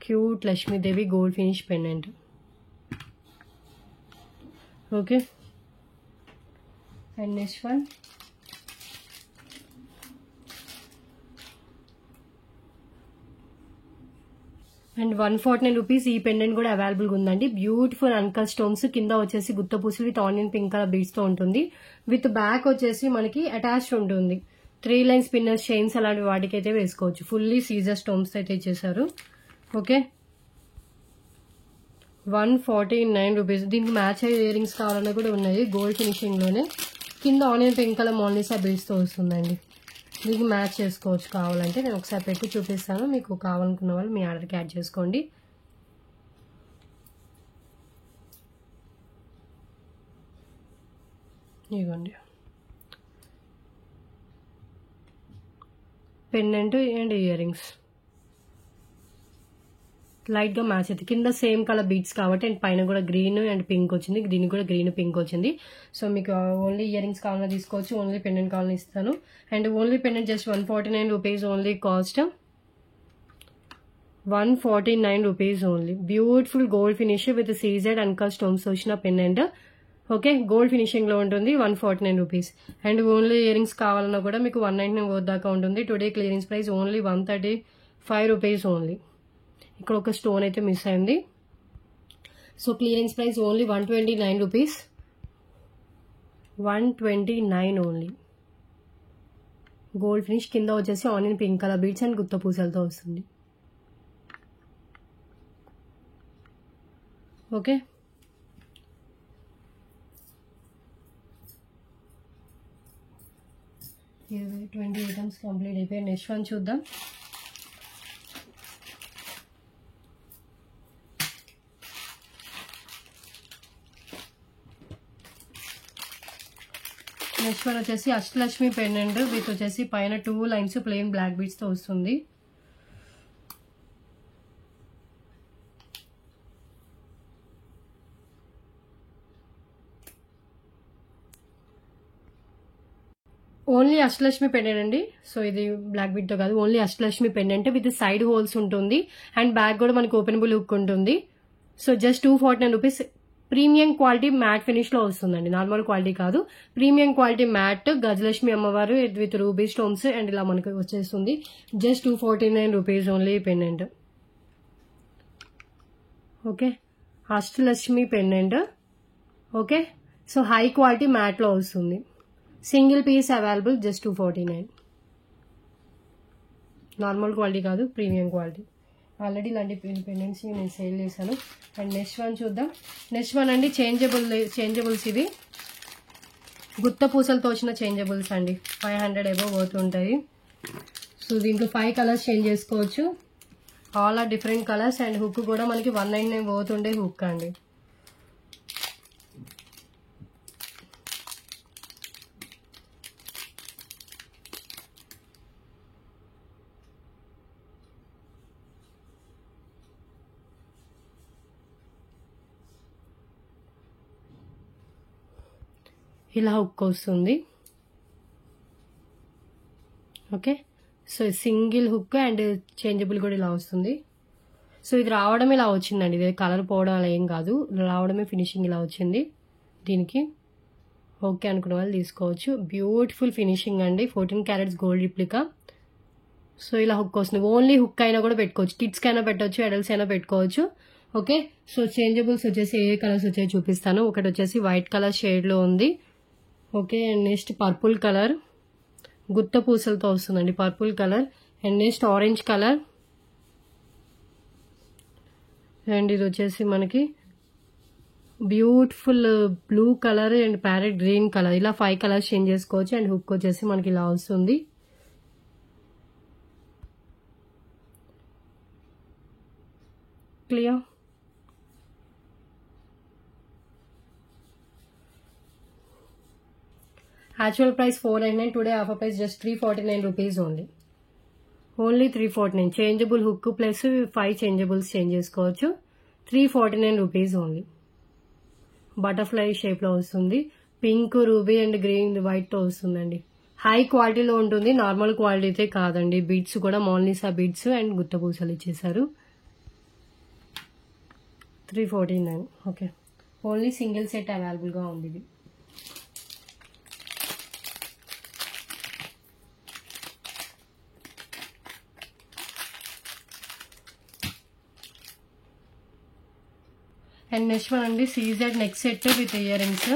Cute Lakshmidevi gold finish pendant. Okay, and next one and 149 rupees. ఈ పెండెంట్ కూడా అవైలబుల్గా ఉందండి. బ్యూటిఫుల్ అన్కల్ స్టోన్స్ కింద వచ్చేసి గుత్త పూసలు విత్ ఆనియన్ పింక్ కలర్ బీడ్స్తో ఉంటుంది. విత్ బ్యాక్ వచ్చేసి మనకి అటాచ్డ్ ఉంటుంది. 3 లైన్ స్పిన్నర్స్ చైన్స్ అలాంటి వాటికైతే వేసుకోవచ్చు. ఫుల్లీ సీజర్ స్టోన్స్ అయితే ఇచ్చేసారు. Okay, 149 rupees. దీనికి మ్యాచ్ అయ్యే ఇయర్ రింగ్స్ కావాలన్నా కూడా ఉన్నాయి గోల్డ్ ఫినిషింగ్లోనే. కింద ఆనియన్ పింక్ కలర్ మోనాలిసా బీడ్స్తో వస్తుందండి. దీనికి మ్యాచ్ చేసుకోవచ్చు కావాలంటే. నేను ఒకసారి పెట్టి చూపిస్తాను, మీకు కావాలనుకున్న వాళ్ళు మీ ఆర్డర్కి యాడ్ చేసుకోండి. ఇవ్వండి pendant and ear rings light గా మ్యాచ్ అవుతుంది. కింద సేమ్ కలర్ బీడ్స్ కాబట్టి అండ్ పైన కూడా గ్రీన్ అండ్ పింక్ వచ్చింది. దీనికి కూడా గ్రీన్ పింక్ వచ్చింది. సో మీకు ఓన్లీ ఇయర్ రింగ్స్ కావాలన్నా తీసుకోవచ్చు, ఓన్లీ పెండెంట్ కావాలని ఇస్తాను. And only pendant just 149 rupees only cost. 149 rupees only. Beautiful gold finish with CZ uncut stones వచ్చిన పెండెంట్. ఓకే, గోల్డ్ ఫినిషింగ్ లో ఉంటుంది. 149 rupees. And only ear rings కావాలన్నా కూడా మీకు 199 దాకా ఉంటుంది. Today clearance price only 135 rupees only. ఇక్కడ ఒక స్టోన్ అయితే మిస్ అయింది. So clearance price only 129 rupees. 129 only. Gold finish కింద వచ్చేసి onion pink colour beads and గుత్త పూసలతో వస్తుంది. ఓకే, ఇవి 20 ఐటమ్స్ కంప్లీట్ అయిపోయాయి. నెక్స్ట్ వన్ చూద్దాం. నెక్స్ట్ వన్ వచ్చేసి అష్టలక్ష్మి పెండెంట్ విత్ వచ్చేసి పైన 2 లైన్స్ ప్లెయిన్ బ్లాక్ బీడ్స్ తో వస్తుంది. ఓన్లీ అష్టలక్ష్మి పెండెంట్ అండి. సో ఇది బ్లాక్ బీడ్ తో కాదు, only Ashtalakshmi pendant with side holes ఉంటుంది అండ్ బ్యాక్ కూడా మనకి ఓపెనబుల్ హుక్ ఉంటుంది. So just 249 rupees. Premium quality matte finish లో వస్తుందండి, నార్మల్ క్వాలిటీ కాదు. ప్రీమియం క్వాలిటీ మ్యాట్ గజలక్ష్మి అమ్మవారు విత్ రూబీ స్టోన్స్ అండ్ ఇలా మనకి వచ్చేస్తుంది. Just 249 rupees only pendant. Okay, Ashtalakshmi pendant. Okay, so high quality matte లో వస్తుంది. Single piece available, just 249. Normal quality కాదు, ప్రీమియం క్వాలిటీ. ఆల్రెడీ ఇలాంటి పెండెంట్స్ నేను సేల్ చేశాను. అండ్ నెక్స్ట్ వన్ చూద్దాం. నెక్స్ట్ వన్ అండి చేంజబుల్స్. ఇవి గుత్త పూసలతో వచ్చిన చేంజబుల్స్ అండి. 500 అబవ్ వర్త్ ఉంటాయి. సో దీంట్లో 5 కలర్స్ చేంజ్ చేసుకోవచ్చు. All are different colours. And hook కూడా మనకి 199 వర్త్ ఉండే హుక్ అండి. ఇలా హుక్ వస్తుంది. Okay, so single hook and changeable కూడా ఇలా వస్తుంది. సో ఇది రావడం ఇలా వచ్చిందండి, ఇది కలర్ పోవడం అలా ఏం కాదు, రావడమే ఫినిషింగ్ ఇలా వచ్చింది దీనికి. ఓకే అనుకున్న వాళ్ళు తీసుకోవచ్చు. బ్యూటిఫుల్ ఫినిషింగ్ అండి, 14 క్యారెట్స్ గోల్డ్ రిప్లికా. సో ఇలా హుక్ వస్తుంది. ఓన్లీ హుక్ అయినా కూడా పెట్టుకోవచ్చు, కిడ్స్కి అయినా పెట్టవచ్చు, అడల్ట్స్ అయినా పెట్టుకోవచ్చు. ఓకే, సో చేంజబుల్స్ వచ్చేసి ఏ కలర్స్ వచ్చాయో చూపిస్తాను. ఒకటి వచ్చేసి వైట్ కలర్ షేడ్లో ఉంది. Okay, and next purple colour గుత్త పూసలతో వస్తుందండి, purple colour. And next orange colour. And ఇది వచ్చేసి మనకి beautiful blue colour and parrot green colour. ఇలా 5 కలర్స్ చేంజ్ చేసుకోవచ్చు. అండ్ హుక్ వచ్చేసి మనకి ఇలా వస్తుంది. Clear. Actual price 499. Today offer price just 349 rupees only. Only 349. Changeable hook plus 5 changeables change చేసుకోవచ్చు. 349 రూపీస్ ఓన్లీ. బటర్ఫ్లై షేప్ లో వస్తుంది. Pink, ruby and green white తో వస్తుందండి. హై క్వాలిటీలో ఉంటుంది, నార్మల్ క్వాలిటీ అయితే కాదండి. బీడ్స్ కూడా మోనాలిసా బీడ్స్ అండ్ గుత్త పూసలు ఇచ్చేసారు. 349. Okay, only single set available గా ఉంది ఇది. అండ్ నెక్స్ట్ వన్ అండి CZ neck set with earrings.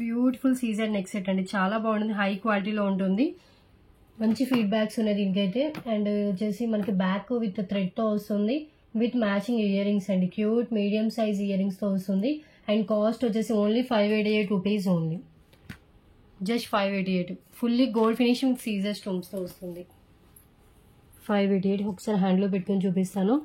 Beautiful CZ neck set అండి, చాలా బాగుంటుంది, హై క్వాలిటీలో ఉంటుంది, మంచి ఫీడ్బ్యాక్స్ ఉన్నాయి దీనికైతే. అండ్ వచ్చేసి మనకి బ్యాక్ విత్ థ్రెడ్తో వస్తుంది, విత్ మ్యాచింగ్ ఇయర్ రింగ్స్ అండి, క్యూట్ మీడియం సైజ్ ఇయర్ రింగ్స్తో వస్తుంది. అండ్ కాస్ట్ వచ్చేసి only 588 rupees only, just 588. Fully gold finishing సీజర్ స్టోన్స్తో వస్తుంది. 588 ఒకసారి హ్యాండ్లో పెట్టుకొని చూపిస్తాను.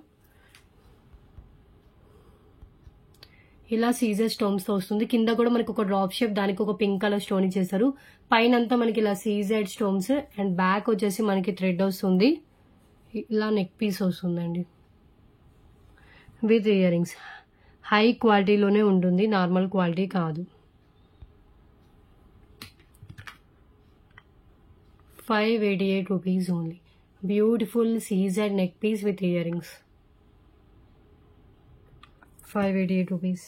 ఇలా సీజర్ స్టోన్స్తో వస్తుంది. కింద కూడా మనకి ఒక డ్రాప్ షేప్, దానికి ఒక పింక్ కలర్ స్టోన్ ఇచ్చేస్తారు. పైన అంతా మనకి ఇలా సీజర్ స్టోన్స్ అండ్ బ్యాక్ వచ్చేసి మనకి థ్రెడ్ వస్తుంది. ఇలా నెక్ పీస్ వస్తుందండి విత్ ఇయర్ రింగ్స్. హై క్వాలిటీలోనే ఉంటుంది, నార్మల్ క్వాలిటీ కాదు. 588 rupees only. Beautiful CZ neck piece with earrings. 588 rupees.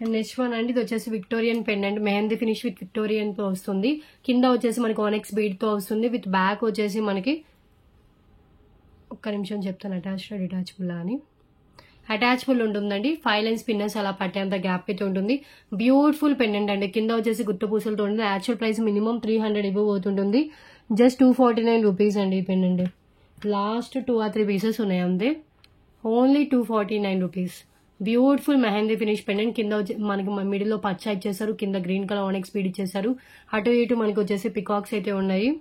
And next one అండి, ఇది వచ్చేసి Victorian pendant, mehndi finish with Victorian తో వస్తుంది. కింద వచ్చేసి మనకి ఆనెక్స్ బీడ్ తో వస్తుంది, విత్ బ్యాక్ వచ్చేసి మనకి ఒక్క నిమిషం చెప్తాను అటాచ్డ్ డిటాచబుల్ అని. అటాచబుల్ ఉంటుందండి, 5 లైన్స్ పిన్నర్స్ అలా పట్టేంత గ్యాప్ అయితే ఉంటుంది. బ్యూటిఫుల్ పెండెంట్ అండి, కింద వచ్చేసి గుత్త పూసలతో ఉంటుంది. యాక్చువల్ ప్రైస్ మినిమం 300 ఇవ్వ అవుతుంటుంది, జస్ట్ 249 రూపీస్ అండి ఈ పెండెంట్. లాస్ట్ 2 or 3 పీసెస్ ఉన్నాయి అంతే, only 249 rupees. Beautiful mehndi finish pendant, కింద మనకి మిడిల్ లో పచ్చ ఇచ్చేసారు, కింద గ్రీన్ కలర్ ఆనెక్స్ బీడ్ ఇచ్చేసారు, అటు ఇటు మనకి వచ్చేసి పికాక్స్ అయితే ఉన్నాయి.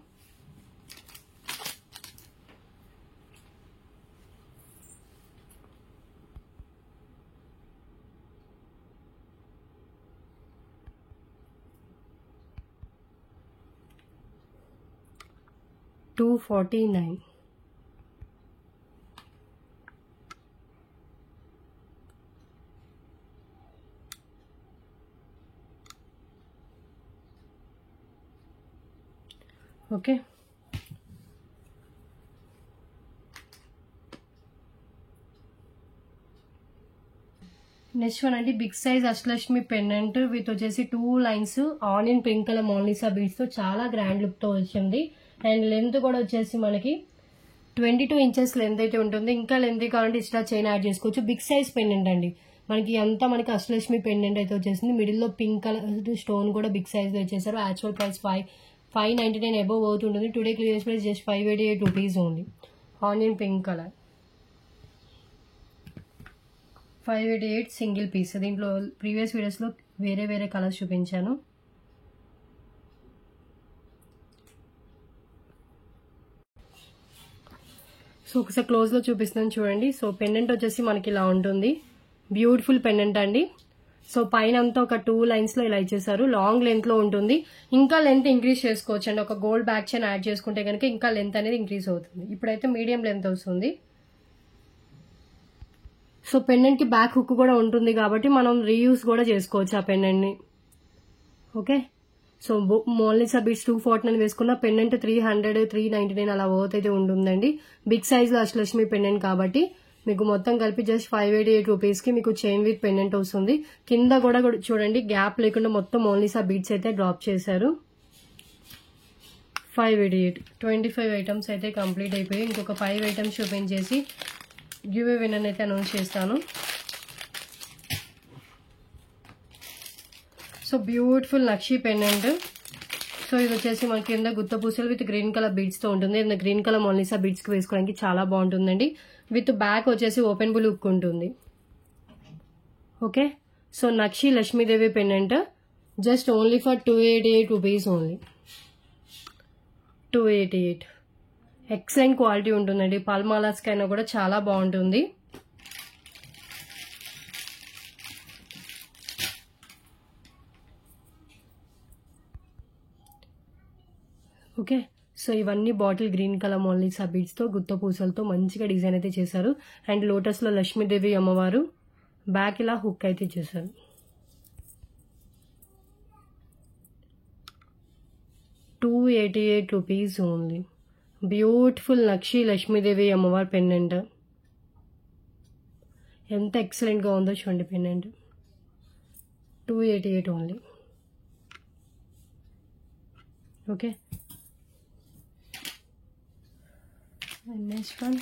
$249. ఓకే, నెక్స్ట్ వన్ అండి, big size Ashtalakshmi pendant with వచ్చేసి 2 lines onion pink colour Mona Lisa beads తో చాలా గ్రాండ్ లుక్ తో వచ్చింది. అండ్ లెంత్ కూడా వచ్చేసి మనకి 22 ఇంచెస్ లెంత్ అయితే ఉంటుంది. ఇంకా లెంత్ కావాలంటే ఇట్లా చైన్ యాడ్ చేసుకోవచ్చు. బిగ్ సైజ్ పెండెంట్ అండి, మనకి అంతా మనకి అష్టలక్ష్మి పెండెంట్ అయితే వచ్చేసింది. మిడిల్ లో పింక్ కలర్ స్టోన్ కూడా బిగ్ సైజ్ లో వచ్చేసారు. యాక్చువల్ ప్రైస్ 599 అబౌవ్ అవుతుంటుంది. Today clear price just 588 rupees only. Onion pink colour 588 single piece. దీంట్లో ప్రీవియస్ వీడియోస్ లో వేరే వేరే కలర్స్ చూపించాను. సో ఒకసారి క్లోజ్ లో చూపిస్తాను చూడండి. సో పెండెంట్ వచ్చేసి మనకి ఇలా ఉంటుంది, బ్యూటిఫుల్ పెండెంట్ అండి. సో పైన అంతా ఒక 2 లైన్స్ లో ఇలా ఇచ్చేసారు, లాంగ్ లెంత్ లో ఉంటుంది. ఇంకా లెంత్ ఇంక్రీజ్ చేసుకోవచ్చు అండి, ఒక గోల్డ్ బ్యాక్ చైన్ యాడ్ చేసుకుంటే కనుక ఇంకా లెంత్ అనేది ఇంక్రీజ్ అవుతుంది. ఇప్పుడైతే మీడియం లెంత్ వస్తుంది. సో పెండెంట్ కి బ్యాక్ హుక్ కూడా ఉంటుంది కాబట్టి మనం రీయూస్ కూడా చేసుకోవచ్చు ఆ పెండెంట్ ని. ఓకే, సో మోనాలిసా బీడ్స్ 249 వేసుకున్న పెండెంట్ 300, 399 అలా వర్త్ అయితే ఉంటుందండి. బిగ్ సైజ్ లో అష్టలక్ష్మి పెండెంట్ కాబట్టి మీకు మొత్తం కలిపి జస్ట్ 588 రూపీస్ కి మీకు చైన్ విత్ పెండెంట్ వస్తుంది. కింద కూడా చూడండి, గ్యాప్ లేకుండా మొత్తం మోనాలిసా బీడ్స్ అయితే డ్రాప్ చేశారు. 588, 25 ఐటమ్స్ అయితే కంప్లీట్ అయిపోయి ఇంకొక 5 ఐటమ్స్ చూపించేసి గివ్ అవే విన్నర్ అయితే అనౌన్స్ చేస్తాను. సో బ్యూటిఫుల్ నక్షి పెండెంట్. సో ఇది వచ్చేసి మనకి కింద గుత్త పూసలు విత్ గ్రీన్ కలర్ బీడ్స్ తో ఉంటుంది. గ్రీన్ కలర్ మోనాలిసా బీడ్స్ కి వేసుకోవడానికి చాలా బాగుంటుందండి. విత్ బ్యాక్ వచ్చేసి ఓపెన్ బుల్ హుక్ ఉంటుంది. Okay, so nakshi Lakshmidevi pendant just only for 288 rupees only. 288 excellent quality ఉంటుందండి. పల్మాలాస్ కైనా కూడా చాలా బాగుంటుంది. ఓకే, సో ఇవన్నీ bottle green colour Mona Lisa beads తో గుత్త పూసలతో మంచిగా డిజైన్ అయితే చేశారు. అండ్ లోటస్ లో లక్ష్మీదేవి అమ్మవారు, బ్యాక్ ఇలా హుక్ అయితే చేశారు. $288 rupees only. Beautiful nakshi Lakshmidevi అమ్మవారి పెండెంట్ ఎంత ఎక్సలెంట్ గా ఉందో చూడండి. Pendant 288 only. Okay, and next one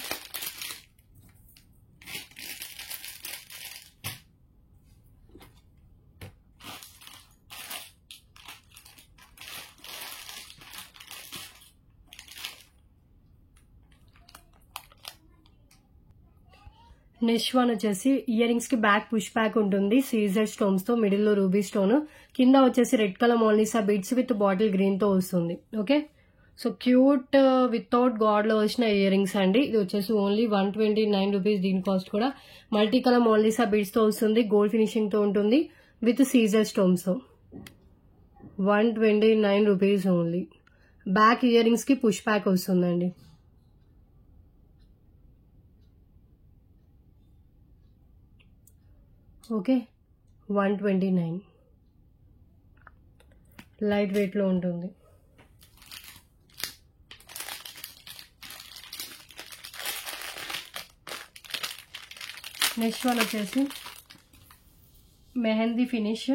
next one వచ్చేసి ఇయర్ రింగ్స్ కి బ్యాక్ పుష్ బ్యాక్ ఉంటుంది సీజర్ స్టోన్స్ తో, మిడిల్ లో రూబీ స్టోన్, కింద వచ్చేసి red colour Mona Lisa beads with bottle green తో వస్తుంది. Okay, so cute without god లో వచ్చిన ఇయర్ రింగ్స్ అండి. ఇది వచ్చేసి ఓన్లీ 129 రూపీస్. దీని కాస్ట్ కూడా మల్టీ కలర్ మోనాలిసా బీడ్స్ తో వస్తుంది, గోల్డ్ ఫినిషింగ్ తో ఉంటుంది విత్ సీజర్ స్టోన్స్ తో. 129 rupees only. Back ear rings కి పుష్ బ్యాక్ వస్తుందండి. ఓకే, 129 లైట్ వెయిట్ లో ఉంటుంది. నెక్స్ట్ వన్ వచ్చేసి మెహందీ ఫినిష్.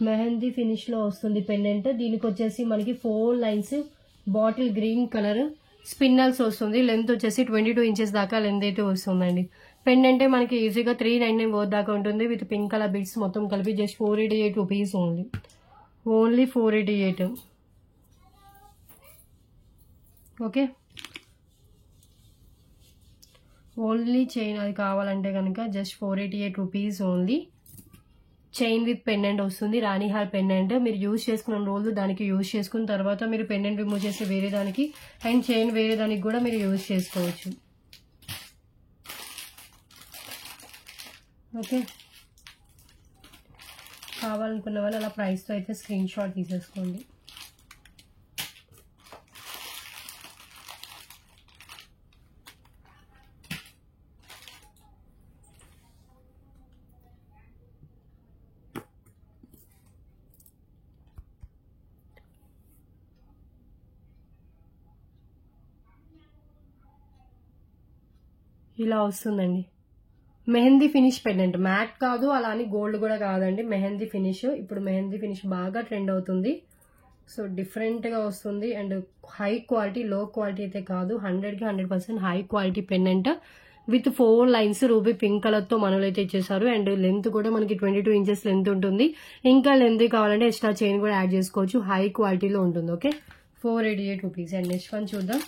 మెహందీ ఫినిష్ లో వస్తుంది పెండెంట్. దీనికి వచ్చేసి మనకి 4 lines bottle green colour spinels వస్తుంది. లెంత్ వచ్చేసి 22 ఇంచెస్ దాకా లెంత్ అయితే వస్తుందండి. పెండెంటే మనకి ఈజీగా 399 వర్త్ దాకా ఉంటుంది విత్ పింక్ కలర్ బిట్స్ మొత్తం కలిపి just 488 rupees only. Only 488. Okay, only chain అది కావాలంటే కనుక just 488 rupees only. Chain with pendant వస్తుంది, రాణి హార్ పెండెంట్. మీరు యూజ్ చేసుకున్న రోజు దానికి యూజ్ చేసుకున్న తర్వాత మీరు పెండెంట్ రిమూవ్ చేసి వేరే దానికి అండ్ చైన్ వేరే దానికి కూడా మీరు యూజ్ చేసుకోవచ్చు. ఓకే, కావాలనుకున్న వాళ్ళు అలా ప్రైస్తో అయితే స్క్రీన్ షాట్ తీసేసుకోండి. ఇలా వస్తుందండి మెహందీ ఫినిష్ పెండెంట్. మ్యాట్ కాదు, అలా అని గోల్డ్ కూడా కాదండి, మెహందీ ఫినిష్. ఇప్పుడు మెహందీ ఫినిష్ బాగా ట్రెండ్ అవుతుంది. సో డిఫరెంట్ గా వస్తుంది అండ్ హై క్వాలిటీ, లో క్వాలిటీ అయితే కాదు, 100కి 100% high quality pendant with 4 lines ruby pink colour తో మనలో అయితే ఇచ్చేసారు. అండ్ లెంత్ కూడా మనకి 22 ఇంచెస్ లెంత్ ఉంటుంది. ఇంకా లెంత్ కావాలంటే ఎక్స్ట్రా చైన్ కూడా యాడ్ చేసుకోవచ్చు. హై క్వాలిటీలో ఉంటుంది. Okay, 488 rupees. And next one చూద్దాం.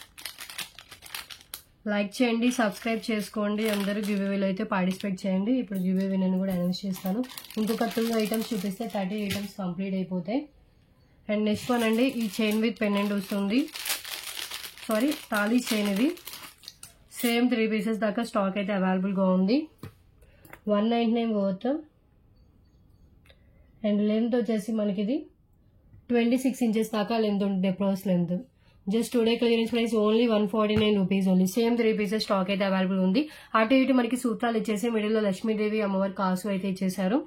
లైక్ చేయండి, సబ్స్క్రైబ్ చేసుకోండి, అందరూ గివ్అవేలో అయితే పార్టిసిపేట్ చేయండి. ఇప్పుడు గివ్అవే నేను కూడా అనౌన్స్ చేస్తాను. ఇంకొక 2 ఐటమ్స్ చూపిస్తే 30 ఐటమ్స్ కంప్లీట్ అయిపోతాయి. అండ్ నెక్స్ట్ వన్ అండి, ఈ చైన్ విత్ పెండెంట్ వస్తుంది. Sorry, thali chain. ఇది సేమ్ 3 పీసెస్ దాకా స్టాక్ అయితే అవైలబుల్గా ఉంది. 199 వర్త్. అండ్ లెంత్ వచ్చేసి మనకి ఇది 26 ఇంచెస్ దాకా లెంత్ ఉంటుంది, approx length. Just today clearance price only 149 rupees only. Same 3 pieces stock అయితే అవైలబుల్ ఉంది. అటు ఇటు మనకి సూత్రాలు ఇచ్చేసి మిడిల్ లో లక్ష్మీదేవి అమ్మవారి కాసు అయితే ఇచ్చేసారు.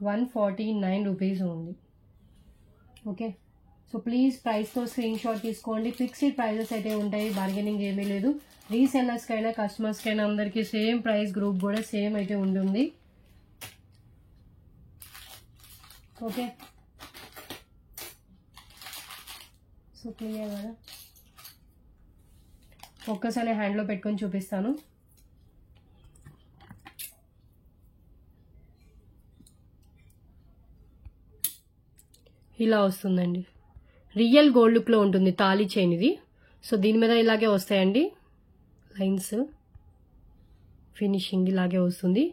149 రూపీస్ ఉంది. ఓకే, సో ప్లీజ్ ప్రైస్ తో స్క్రీన్ షాట్ తీసుకోండి. ఫిక్స్డ్ ప్రైజెస్ అయితే ఉంటాయి, బార్గెనింగ్ ఏమీ లేదు. రీసెల్లర్స్ కైనా కస్టమర్స్ కైనా అందరికి సేమ్ ప్రైస్, గ్రూప్ కూడా సేమ్ అయితే ఉంటుంది. ఓకే, సో క్లియర్ కదా. ఒక్కసారి హ్యాండ్లో పెట్టుకొని చూపిస్తాను. ఇలా వస్తుందండి, రియల్ గోల్డ్ లుక్ లో ఉంటుంది తాళీ చైన్ ఇది. సో దీని మీద ఇలాగే వస్తాయండి లైన్స్, ఫినిషింగ్ ఇలాగే వస్తుంది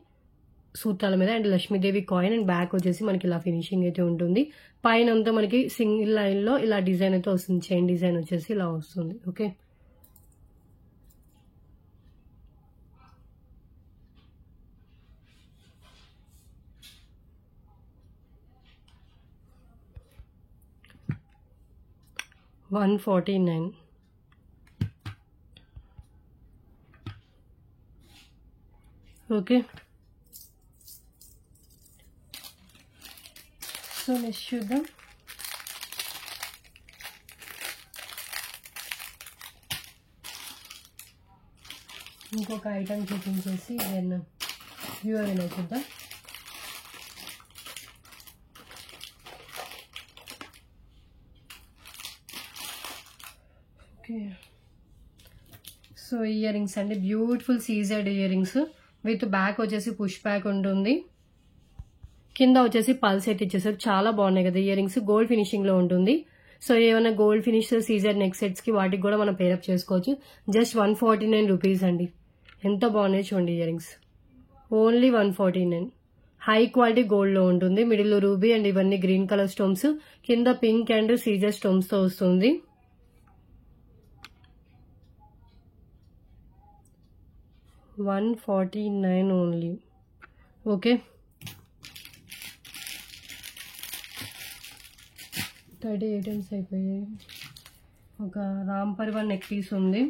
సూత్రాల మీద. And Lakshmidevi coin and back వచ్చేసి మనకి ఇలా ఫినిషింగ్ అయితే ఉంటుంది. పైన అంతా మనకి సింగిల్ లైన్ లో ఇలా డిజైన్ అయితే వస్తుంది, చైన్ డిజైన్ వచ్చేసి ఇలా వస్తుంది. ఓకే, $149. ఓకే, సో నెక్స్ట్ చూద్దాం. ఇంకొక ఐటమ్ చూపించేసి దెన్ గివ్ అవే చూద్దాం. ఓకే, సో ఇయర్ రింగ్స్ అండి, బ్యూటిఫుల్ సీజర్డ్ ఇయర్ రింగ్స్ విత్ బ్యాక్ వచ్చేసి పుష్ బ్యాక్ ఉంటుంది, కింద వచ్చేసి పల్స్ అయితే ఇచ్చేసారు. చాలా బాగున్నాయి కదా ఇయర్ రింగ్స్, గోల్డ్ ఫినిషింగ్ లో ఉంటుంది. సో ఏమైనా gold finish CZ neck sets కి వాటికి కూడా మనం పేరప్ చేసుకోవచ్చు. జస్ట్ 149 రూపీస్ అండి. ఎంత బాగున్నాయి చూడండి ear rings, only 149. High quality gold లో ఉంటుంది. మిడిల్ లో రూబీ అండ్ ఇవన్నీ గ్రీన్ కలర్ స్టోన్స్, కింద పింక్ అండ్ సీజర్ స్టోన్స్ తో వస్తుంది. $149 ఓన్లీ. ఓకే, 30 ఐటమ్స్ అయిపోయాయి. ఒక రామ్ పరివార్ నెక్ పీస్ ఉంది,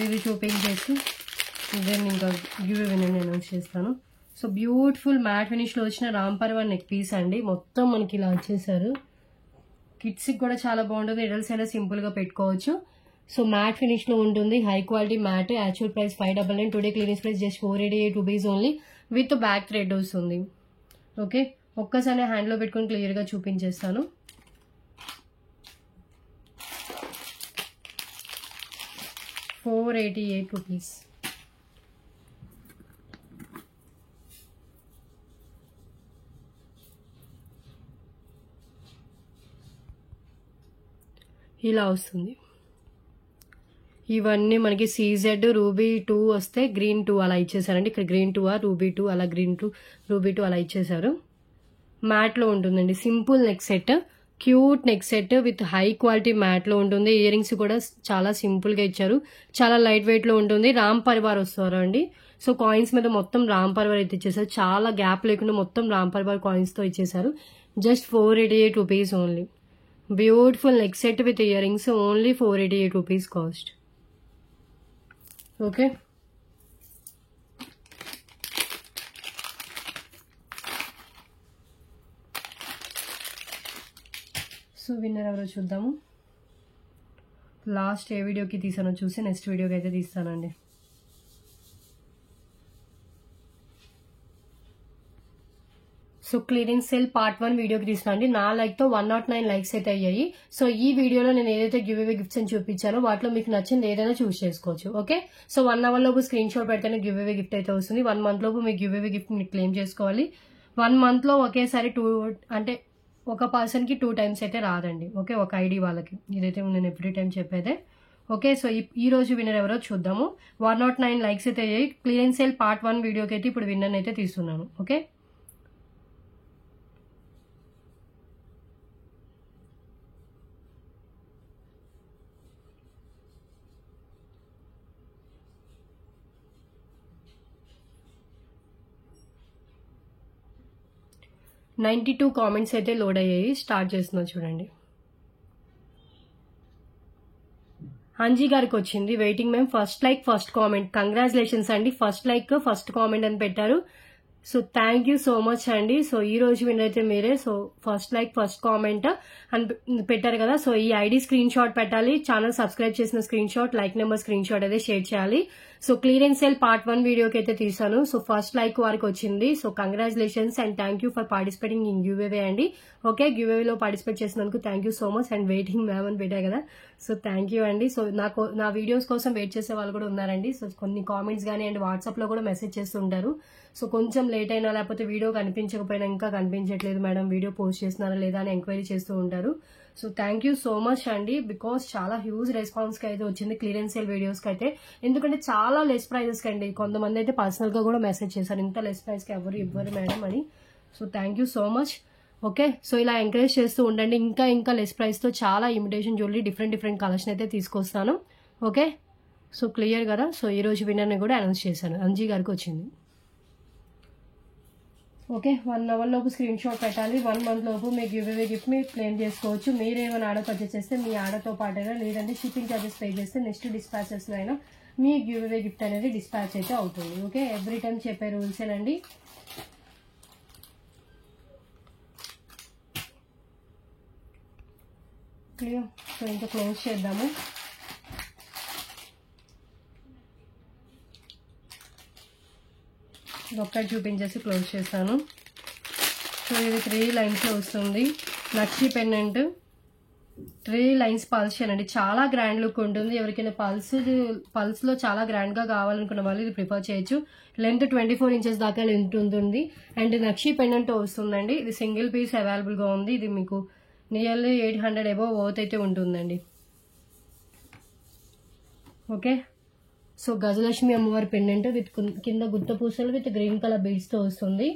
ఇది చూపించేసి దెన్ ఇంకా గివ్ అవే నేను అనౌన్స్ చేస్తాను. సో బ్యూటిఫుల్ మ్యాట్ ఫినిష్లో వచ్చిన రామ్ పరివార్ నెక్ పీస్ అండి. మొత్తం మనకి ఇలా వచ్చేసారు. కిడ్స్కి కూడా చాలా బాగుంటుంది, ఎడల్స్ అయినా సింపుల్గా పెట్టుకోవచ్చు. సో మ్యాట్ ఫినిష్లో ఉంటుంది, high quality mat. Actual price 599, today clearance price just 488 rupees only with back thread వస్తుంది. ఓకే, ఒక్కసారి హ్యాండ్లో పెట్టుకొని క్లియర్గా చూపించేస్తాను. ₹488. ఇలా వస్తుంది. ఇవన్నీ మనకి సీజెడ్ రూబీ 2 వస్తే గ్రీన్ 2 అలా ఇచ్చేసారండి. ఇక్కడ గ్రీన్ 2 రూబీ 2 అలా గ్రీన్ 2 రూబీ 2 అలా ఇచ్చేసారు. మ్యాట్ లో ఉంటుందండి, simple neck set, cute neck set with high quality matte లో ఉంటుంది. ఇయర్ రింగ్స్ కూడా చాలా సింపుల్ గా ఇచ్చారు, చాలా లైట్ వెయిట్ లో ఉంటుంది. రామ్ పరివార్ వస్తారు అండి. సో కాయిన్స్ మీద మొత్తం రామ్ పరివార్ అయితే ఇచ్చేసారు, చాలా గ్యాప్ లేకుండా మొత్తం రామ్ పరివార్ కాయిన్స్ తో ఇచ్చేసారు. Just 488 rupees only. Beautiful neck set with ear rings, only 488 rupees cost. Okay, so winner ఎవరో చూద్దాము. లాస్ట్ ఏ వీడియోకి తీసానో చూసి నెక్స్ట్ వీడియోకి అయితే తీస్తానండి. సో క్లియరెన్స్ సేల్ పార్ట్ 1 వీడియోకి తీసినండి. నా లైక్ తో 109 లైక్స్ అయితే అయ్యాయి. సో ఈ వీడియోలో నేను ఏదైతే గివ్ అవే గిఫ్ట్స్ అని చూపించానో వాటిలో మీకు నచ్చింది ఏదైనా చూస్ చేసుకోవచ్చు. ఓకే, సో 1 అవర్ లోపు స్క్రీన్ షాట్ పెడితేనే గివ్ అవే గిఫ్ట్ అయితే వస్తుంది. 1 మంత్ లోపు మీ గివ్ అవే గిఫ్ట్ మీరు క్లెయిమ్ చేసుకోవాలి. 1 మంత్ లో ఒకేసారి 2 అంటే ఒక పర్సన్ కి 2 టైమ్స్ అయితే రాదండి. ఓకే, ఒక ఐడి వాళ్ళకి. ఇదైతే నేను ఎవ్రీ టైం చెప్పేదే. ఓకే, సో ఈ రోజు విన్నర్ ఎవరో చూద్దాము. 109 లైక్స్ అయితే అయ్యాయి. క్లియరెన్స్ సేల్ పార్ట్ 1 వీడియోకి అయితే ఇప్పుడు విన్నర్ అయితే తీస్తున్నాను. ఓకే, $92 కామెంట్స్ అయితే లోడ్ అయ్యాయి. స్టార్ట్ చేస్తున్నా చూడండి. అంజీ గారికి వచ్చింది వెయిటింగ్ మేము. First like first comment, congratulations అండి. ఫస్ట్ లైక్ ఫస్ట్ కామెంట్ అని పెట్టారు. So thank you so much అండి. సో ఈ రోజు విన్నర్ అయితే మీరే. So first like first comment అని పెట్టారు కదా. సో ఈ ఐడి స్క్రీన్ షాట్ పెట్టాలి, ఛానల్ సబ్స్క్రైబ్ చేసిన screen shot, like number screen shot అయితే షేర్ చేయాలి. సో క్లియరెన్స్ సేల్ పార్ట్ 1 వీడియోకి అయితే తీసాను. సో ఫస్ట్ లైక్ వారికి వచ్చింది. So congratulations and thank you for participating in give away అండి. ఓకే, గివ్ అవేలో పార్టిసిపేట్ చేసినందుకు thank you so much. And waiting ma'am అని పెట్టా కదా, సో థ్యాంక్ యూ అండి. సో నా వీడియోస్ కోసం వెయిట్ చేసే వాళ్ళు కూడా ఉన్నారండి. సో కొన్ని కామెంట్స్ కానీ అండ్ వాట్సాప్ లో కూడా మెసేజ్ చేస్తుంటారు. సో కొంచెం లేట్ అయినా లేకపోతే వీడియో కనిపించకపోయినా ఇంకా కనిపించట్లేదు మేడం, వీడియో పోస్ట్ చేస్తున్నారా లేదా అని ఎంక్వైరీ చేస్తూ ఉంటారు. So thank you so much అండి, బికాస్ చాలా హ్యూజ్ రెస్పాన్స్ కి అయితే వచ్చింది క్లియరెన్స్ సేల్ వీడియోస్ కి అయితే. ఎందుకంటే చాలా లెస్ ప్రైజెస్ కి అండి. కొంతమంది అయితే పర్సనల్ గా కూడా మెసేజ్ చేశారు, ఇంత లెస్ ప్రైస్ కి ఎవరు ఇవ్వరు మేడం అని. So thank you so much. Okay, so ఇలా ఎంకరేజ్ చేస్తూ ఉండండి. ఇంకా లెస్ ప్రైస్ తో చాలా ఇమిటేషన్ జ్యువెలరీ డిఫరెంట్ కలెక్షన్ అయితే తీసుకొస్తాను. ఓకే, సో క్లియర్ కదా. సో ఈ రోజు విన్నర్ ని కూడా అనౌన్స్ చేశాను, అంజీ గారికి వచ్చింది. ఓకే, 1 అవర్ లోపు స్క్రీన్ షాట్ పెట్టాలి. 1 మంత్ లోపు మీ గివ్ అవే గిఫ్ట్ మీరు క్లెయిమ్ చేసుకోవచ్చు. మీరేమైనా ఆర్డర్ పర్చేస్ చేస్తే మీ ఆర్డర్తో పాటుగా, లేదంటే షిప్పింగ్ చార్జెస్ పే చేస్తే నెక్స్ట్ డిస్పాచెస్లో అయినా మీ గివ్ అవే గిఫ్ట్ అనేది డిస్పాచ్ అయితే అవుతుంది. ఓకే, ఎవ్రీ టైం చెప్పే రూల్సేనండి. క్లియర్. సో ఇంకా క్లోజ్ చేద్దాము. ఒక్కటి చూపించేసి క్లోజ్ చేస్తాను. సో ఇది 3 లైన్స్ లో వస్తుంది. నక్షి పెండెంట్ 3 లైన్స్ పల్స్ అండి. చాలా గ్రాండ్ లుక్ ఉంటుంది. ఎవరికైనా పల్స్ లో చాలా గ్రాండ్ గా కావాలనుకున్న వాళ్ళు ఇది ప్రిఫర్ చేయొచ్చు. లెంత్ 24 ఇంచెస్ దాకా లెంత్ ఉంటుంది. అండ్ నక్షి పెండెంట్ వస్తుందండి. ఇది సింగిల్ పీస్ అవైలబుల్ గా ఉంది. ఇది మీకు నియర్లీ 800 అబౌవ్ వర్త్ అయితే ఉంటుందండి. ఓకే, సో గజలక్ష్మి అమ్మవారి పెండెంట్ విత్ కింద గుత్త పూసలు విత్ గ్రీన్ కలర్ బీడ్స్ తో వస్తుంది.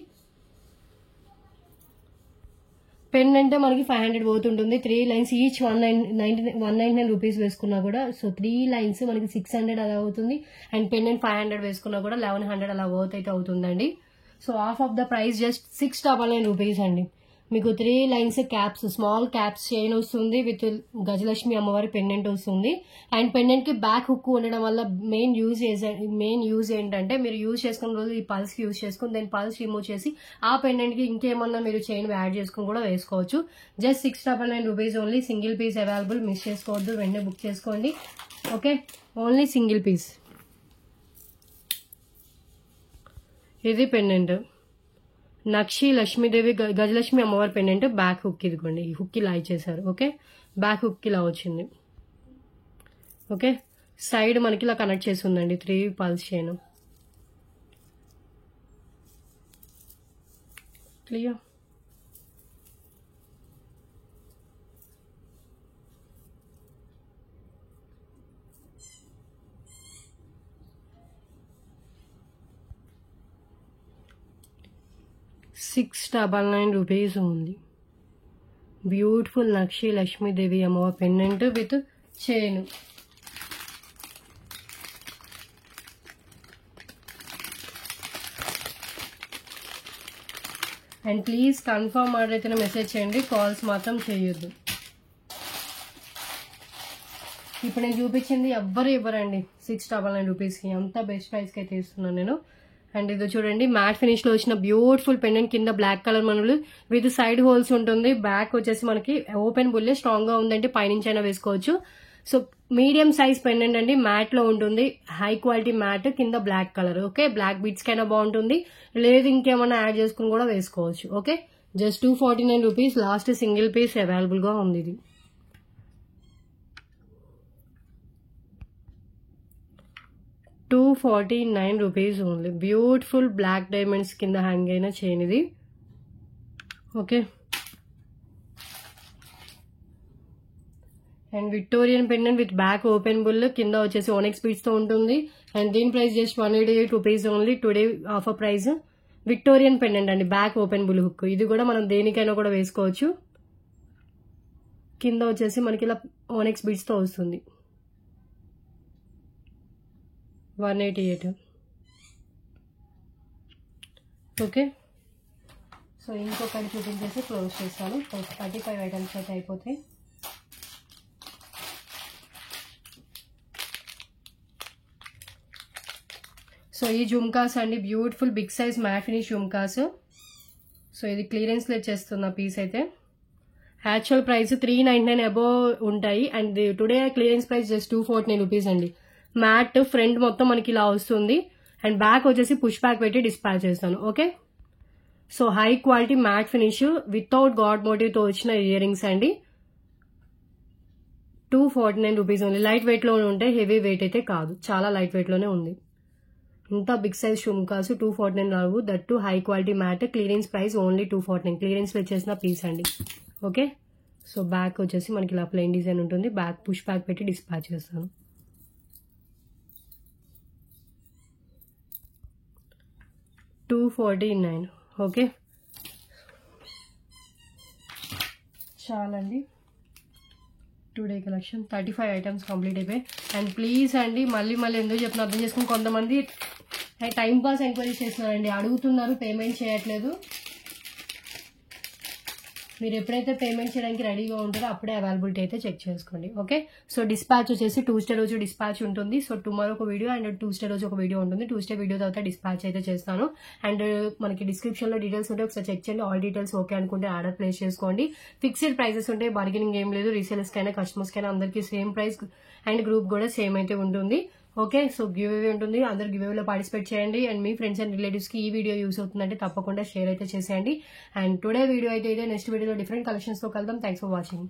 పెండెంట్ మనకి 500 వర్త్ ఉంటుంది. 3 లైన్స్ ఈచ్ 199 రూపీస్ వేసుకున్నా కూడా, సో 3 లైన్స్ మనకి 600 అలా అవుతుంది. అండ్ పెండెంట్ 500 వేసుకున్నా కూడా 1100 అలా వర్త్ అయితే అవుతుందండి. So half of the price just 699 rupees అండి. మీకు 3 lines caps, small caps chain వస్తుంది విత్ గజలక్ష్మి అమ్మవారి పెండెంట్ వస్తుంది. అండ్ పెండెంట్ కి బ్యాక్ హుక్ ఉండడం వల్ల మెయిన్ యూజ్ ఏంటంటే, మీరు యూజ్ చేసుకున్న రోజు ఈ పల్స్ కి యూజ్ చేసుకుని దాని పల్స్ రిమూవ్ చేసి ఆ పెండెంట్ కి ఇంకేమన్నా మీరు చైన్ యాడ్ చేసుకుని కూడా వేసుకోవచ్చు. Just 699 rupees only. Single piece available, miss చేసుకోవద్దు, వెంటనే బుక్ చేసుకోండి. Okay, only single piece. ఇది పెండెంట్ నక్షి లక్ష్మీదేవి గజలక్ష్మి అమ్మవారి పెండెంట్. బ్యాక్ హుక్ ఇదిగోండి, ఈ హుక్ ఇలా ఇచ్చేసారు. ఓకే, బ్యాక్ హుక్ ఇలా వచ్చింది. ఓకే, సైడ్ మనకి ఇలా కనెక్ట్ చేసి ఉందండి 3 పల్స్ చైన్. క్లియర్? $699 రూపీస్ ఉంది. బ్యూటిఫుల్ నక్షి లక్ష్మీదేవి అమ్మవారి pendant with chain. And please confirm order అయితేనే మెసేజ్ చేయండి, కాల్స్ మాత్రం చేయొద్దు. ఇప్పుడు నేను చూపించింది ఎవ్వరు ఇవ్వరండి 699 రూపీస్కి. అంత బెస్ట్ ప్రైస్కి అయితే ఇస్తున్నాను నేను. అండ్ ఇది చూడండి, మ్యాట్ ఫినిష్ లో వచ్చిన బ్యూటిఫుల్ పెండెంట్. కింద బ్లాక్ కలర్ మనలు విత్ సైడ్ హోల్స్ ఉంటుంది. బ్యాక్ వచ్చేసి మనకి ఓపెన్ బుల్లే స్ట్రాంగ్ గా ఉందంటే పైనుంచి అయినా వేసుకోవచ్చు. సో మీడియం సైజ్ పెండెంట్ అండి, మ్యాట్ లో ఉంటుంది. హై క్వాలిటీ మ్యాట్, కింద black colour. Okay, black beads కైనా బాగుంటుంది, లేదు ఇంకేమైనా యాడ్ చేసుకుని కూడా వేసుకోవచ్చు. Okay, just 249 rupees. Last single piece available గా ఉంది. ఇది 249 rupees only. Beautiful black diamonds కింద హ్యాంగ్ అయిన చైన్ ఇది. Okay, and Victorian pendant with back openable, కింద వచ్చేసి ఓనెక్స్ బీడ్స్ తో ఉంటుంది. అండ్ దీని price just 188 rupees only. Today offer price. Victorian pendant అండి, బ్యాక్ ఓపెన్ బుల్ హుక్. ఇది కూడా మనం దేనికైనా కూడా వేసుకోవచ్చు. కింద వచ్చేసి మనకి ఇలా ఓనెక్స్ బీడ్స్ తో వస్తుంది. 188. ఓకే, సో ఇంకొకటి చూపించేసి క్లోజ్ చేస్తాను. 35 ఐటమ్స్ అయితే అయిపోతాయి. సో ఈ జుమ్కాస్ అండి, beautiful big size matte finish jhumkas. So ఇది క్లియరెన్స్ లో చేస్తున్న పీస్ అయితే. యాక్చువల్ ప్రైస్ 399 అబోవ్ ఉంటాయి. And today clearance price just 249 rupees అండి. మ్యాట్ ఫ్రంట్ మొత్తం మనకి ఇలా వస్తుంది. అండ్ బ్యాక్ వచ్చేసి పుష్ బ్యాక్ పెట్టి డిస్పాచ్ చేస్తాను. Okay, so high quality matte finish without god motive తో వచ్చిన ఇయర్ రింగ్స్ అండి. 249 రూపీస్ ఓన్లీ. లైట్ వెయిట్ లో ఉంటాయి, హెవీ వెయిట్ అయితే కాదు, చాలా లైట్ వెయిట్ లోనే ఉంది. ఇంత బిగ్ సైజ్ షుమ్కాస్ 249 రావు. That too high quality matte. Clearance price only 249. Clearance లో వచ్చేసిన పీస్ అండి. ఓకే, సో బ్యాక్ వచ్చేసి మనకి ఇలా ప్లెయిన్ డిజైన్ ఉంటుంది. బ్యాక్ పుష్ బ్యాక్ పెట్టి డిస్పాచ్ చేస్తాను. 249. ఓకే, చాలండి టుడే కలెక్షన్. 35 ఐటమ్స్ కంప్లీట్ అయిపోయాయి. అండ్ ప్లీజ్ అండి, మళ్ళీ ఎందుకు చెప్పిన అర్థం చేసుకుని, కొంతమంది టైం పాస్ ఎంక్వైరీ చేస్తున్నారండి, అడుగుతున్నారు, పేమెంట్ చేయట్లేదు. మీరు ఎప్పుడైతే పేమెంట్ చేయడానికి రెడీగా ఉంటారో అప్పుడే అవైలబిలిటీ అయితే చెక్ చేసుకోండి. ఓకే, సో డిస్పాచ్ వచ్చేసి ట్యూస్డే రోజు డిస్పాచ్ ఉంటుంది. సో టుమారో ఒక వీడియో అండ్ ట్యూస్డే రోజు ఒక వీడియో ఉంటుంది. ట్యూస్డే వీడియో తర్వాత డిస్పాచ్ అయితే చేస్తాను. అండ్ మనకి డిస్క్రిప్షన్ లో డీటెయిల్స్ ఉంటే ఒకసారి చెక్ చేయండి. ఆల్ డీటెయిల్స్ ఓకే అనుకుంటే ఆర్డర్ ప్లేస్ చేసుకోండి. ఫిక్స్డ్ ప్రైసెస్ ఉంటాయి, బార్గెనింగ్ ఏం లేదు. రీసేలర్స్ కైనా కస్టమర్స్ కైనా అందరికీ సేమ్ ప్రైస్. అండ్ గ్రూప్ కూడా సేమ్ అయితే ఉంటుంది. ఓకే, సో గివ్ అవే ఉంటుంది, అందరు గివ్ అవేలో పార్టిసిపేట్ చేయండి. And me friends and relatives కి ఈ వీడియో యూస్ అవుతుందంటే తప్పకుండా షేర్ అయితే చేసేయండి. అండ్ టుడే వీడియో అయితే ఇదే, నెక్స్ట్ వీడియోలో డిఫరెంట్ కలెక్షన్స్ తో కలుద్దాం. Thanks for watching.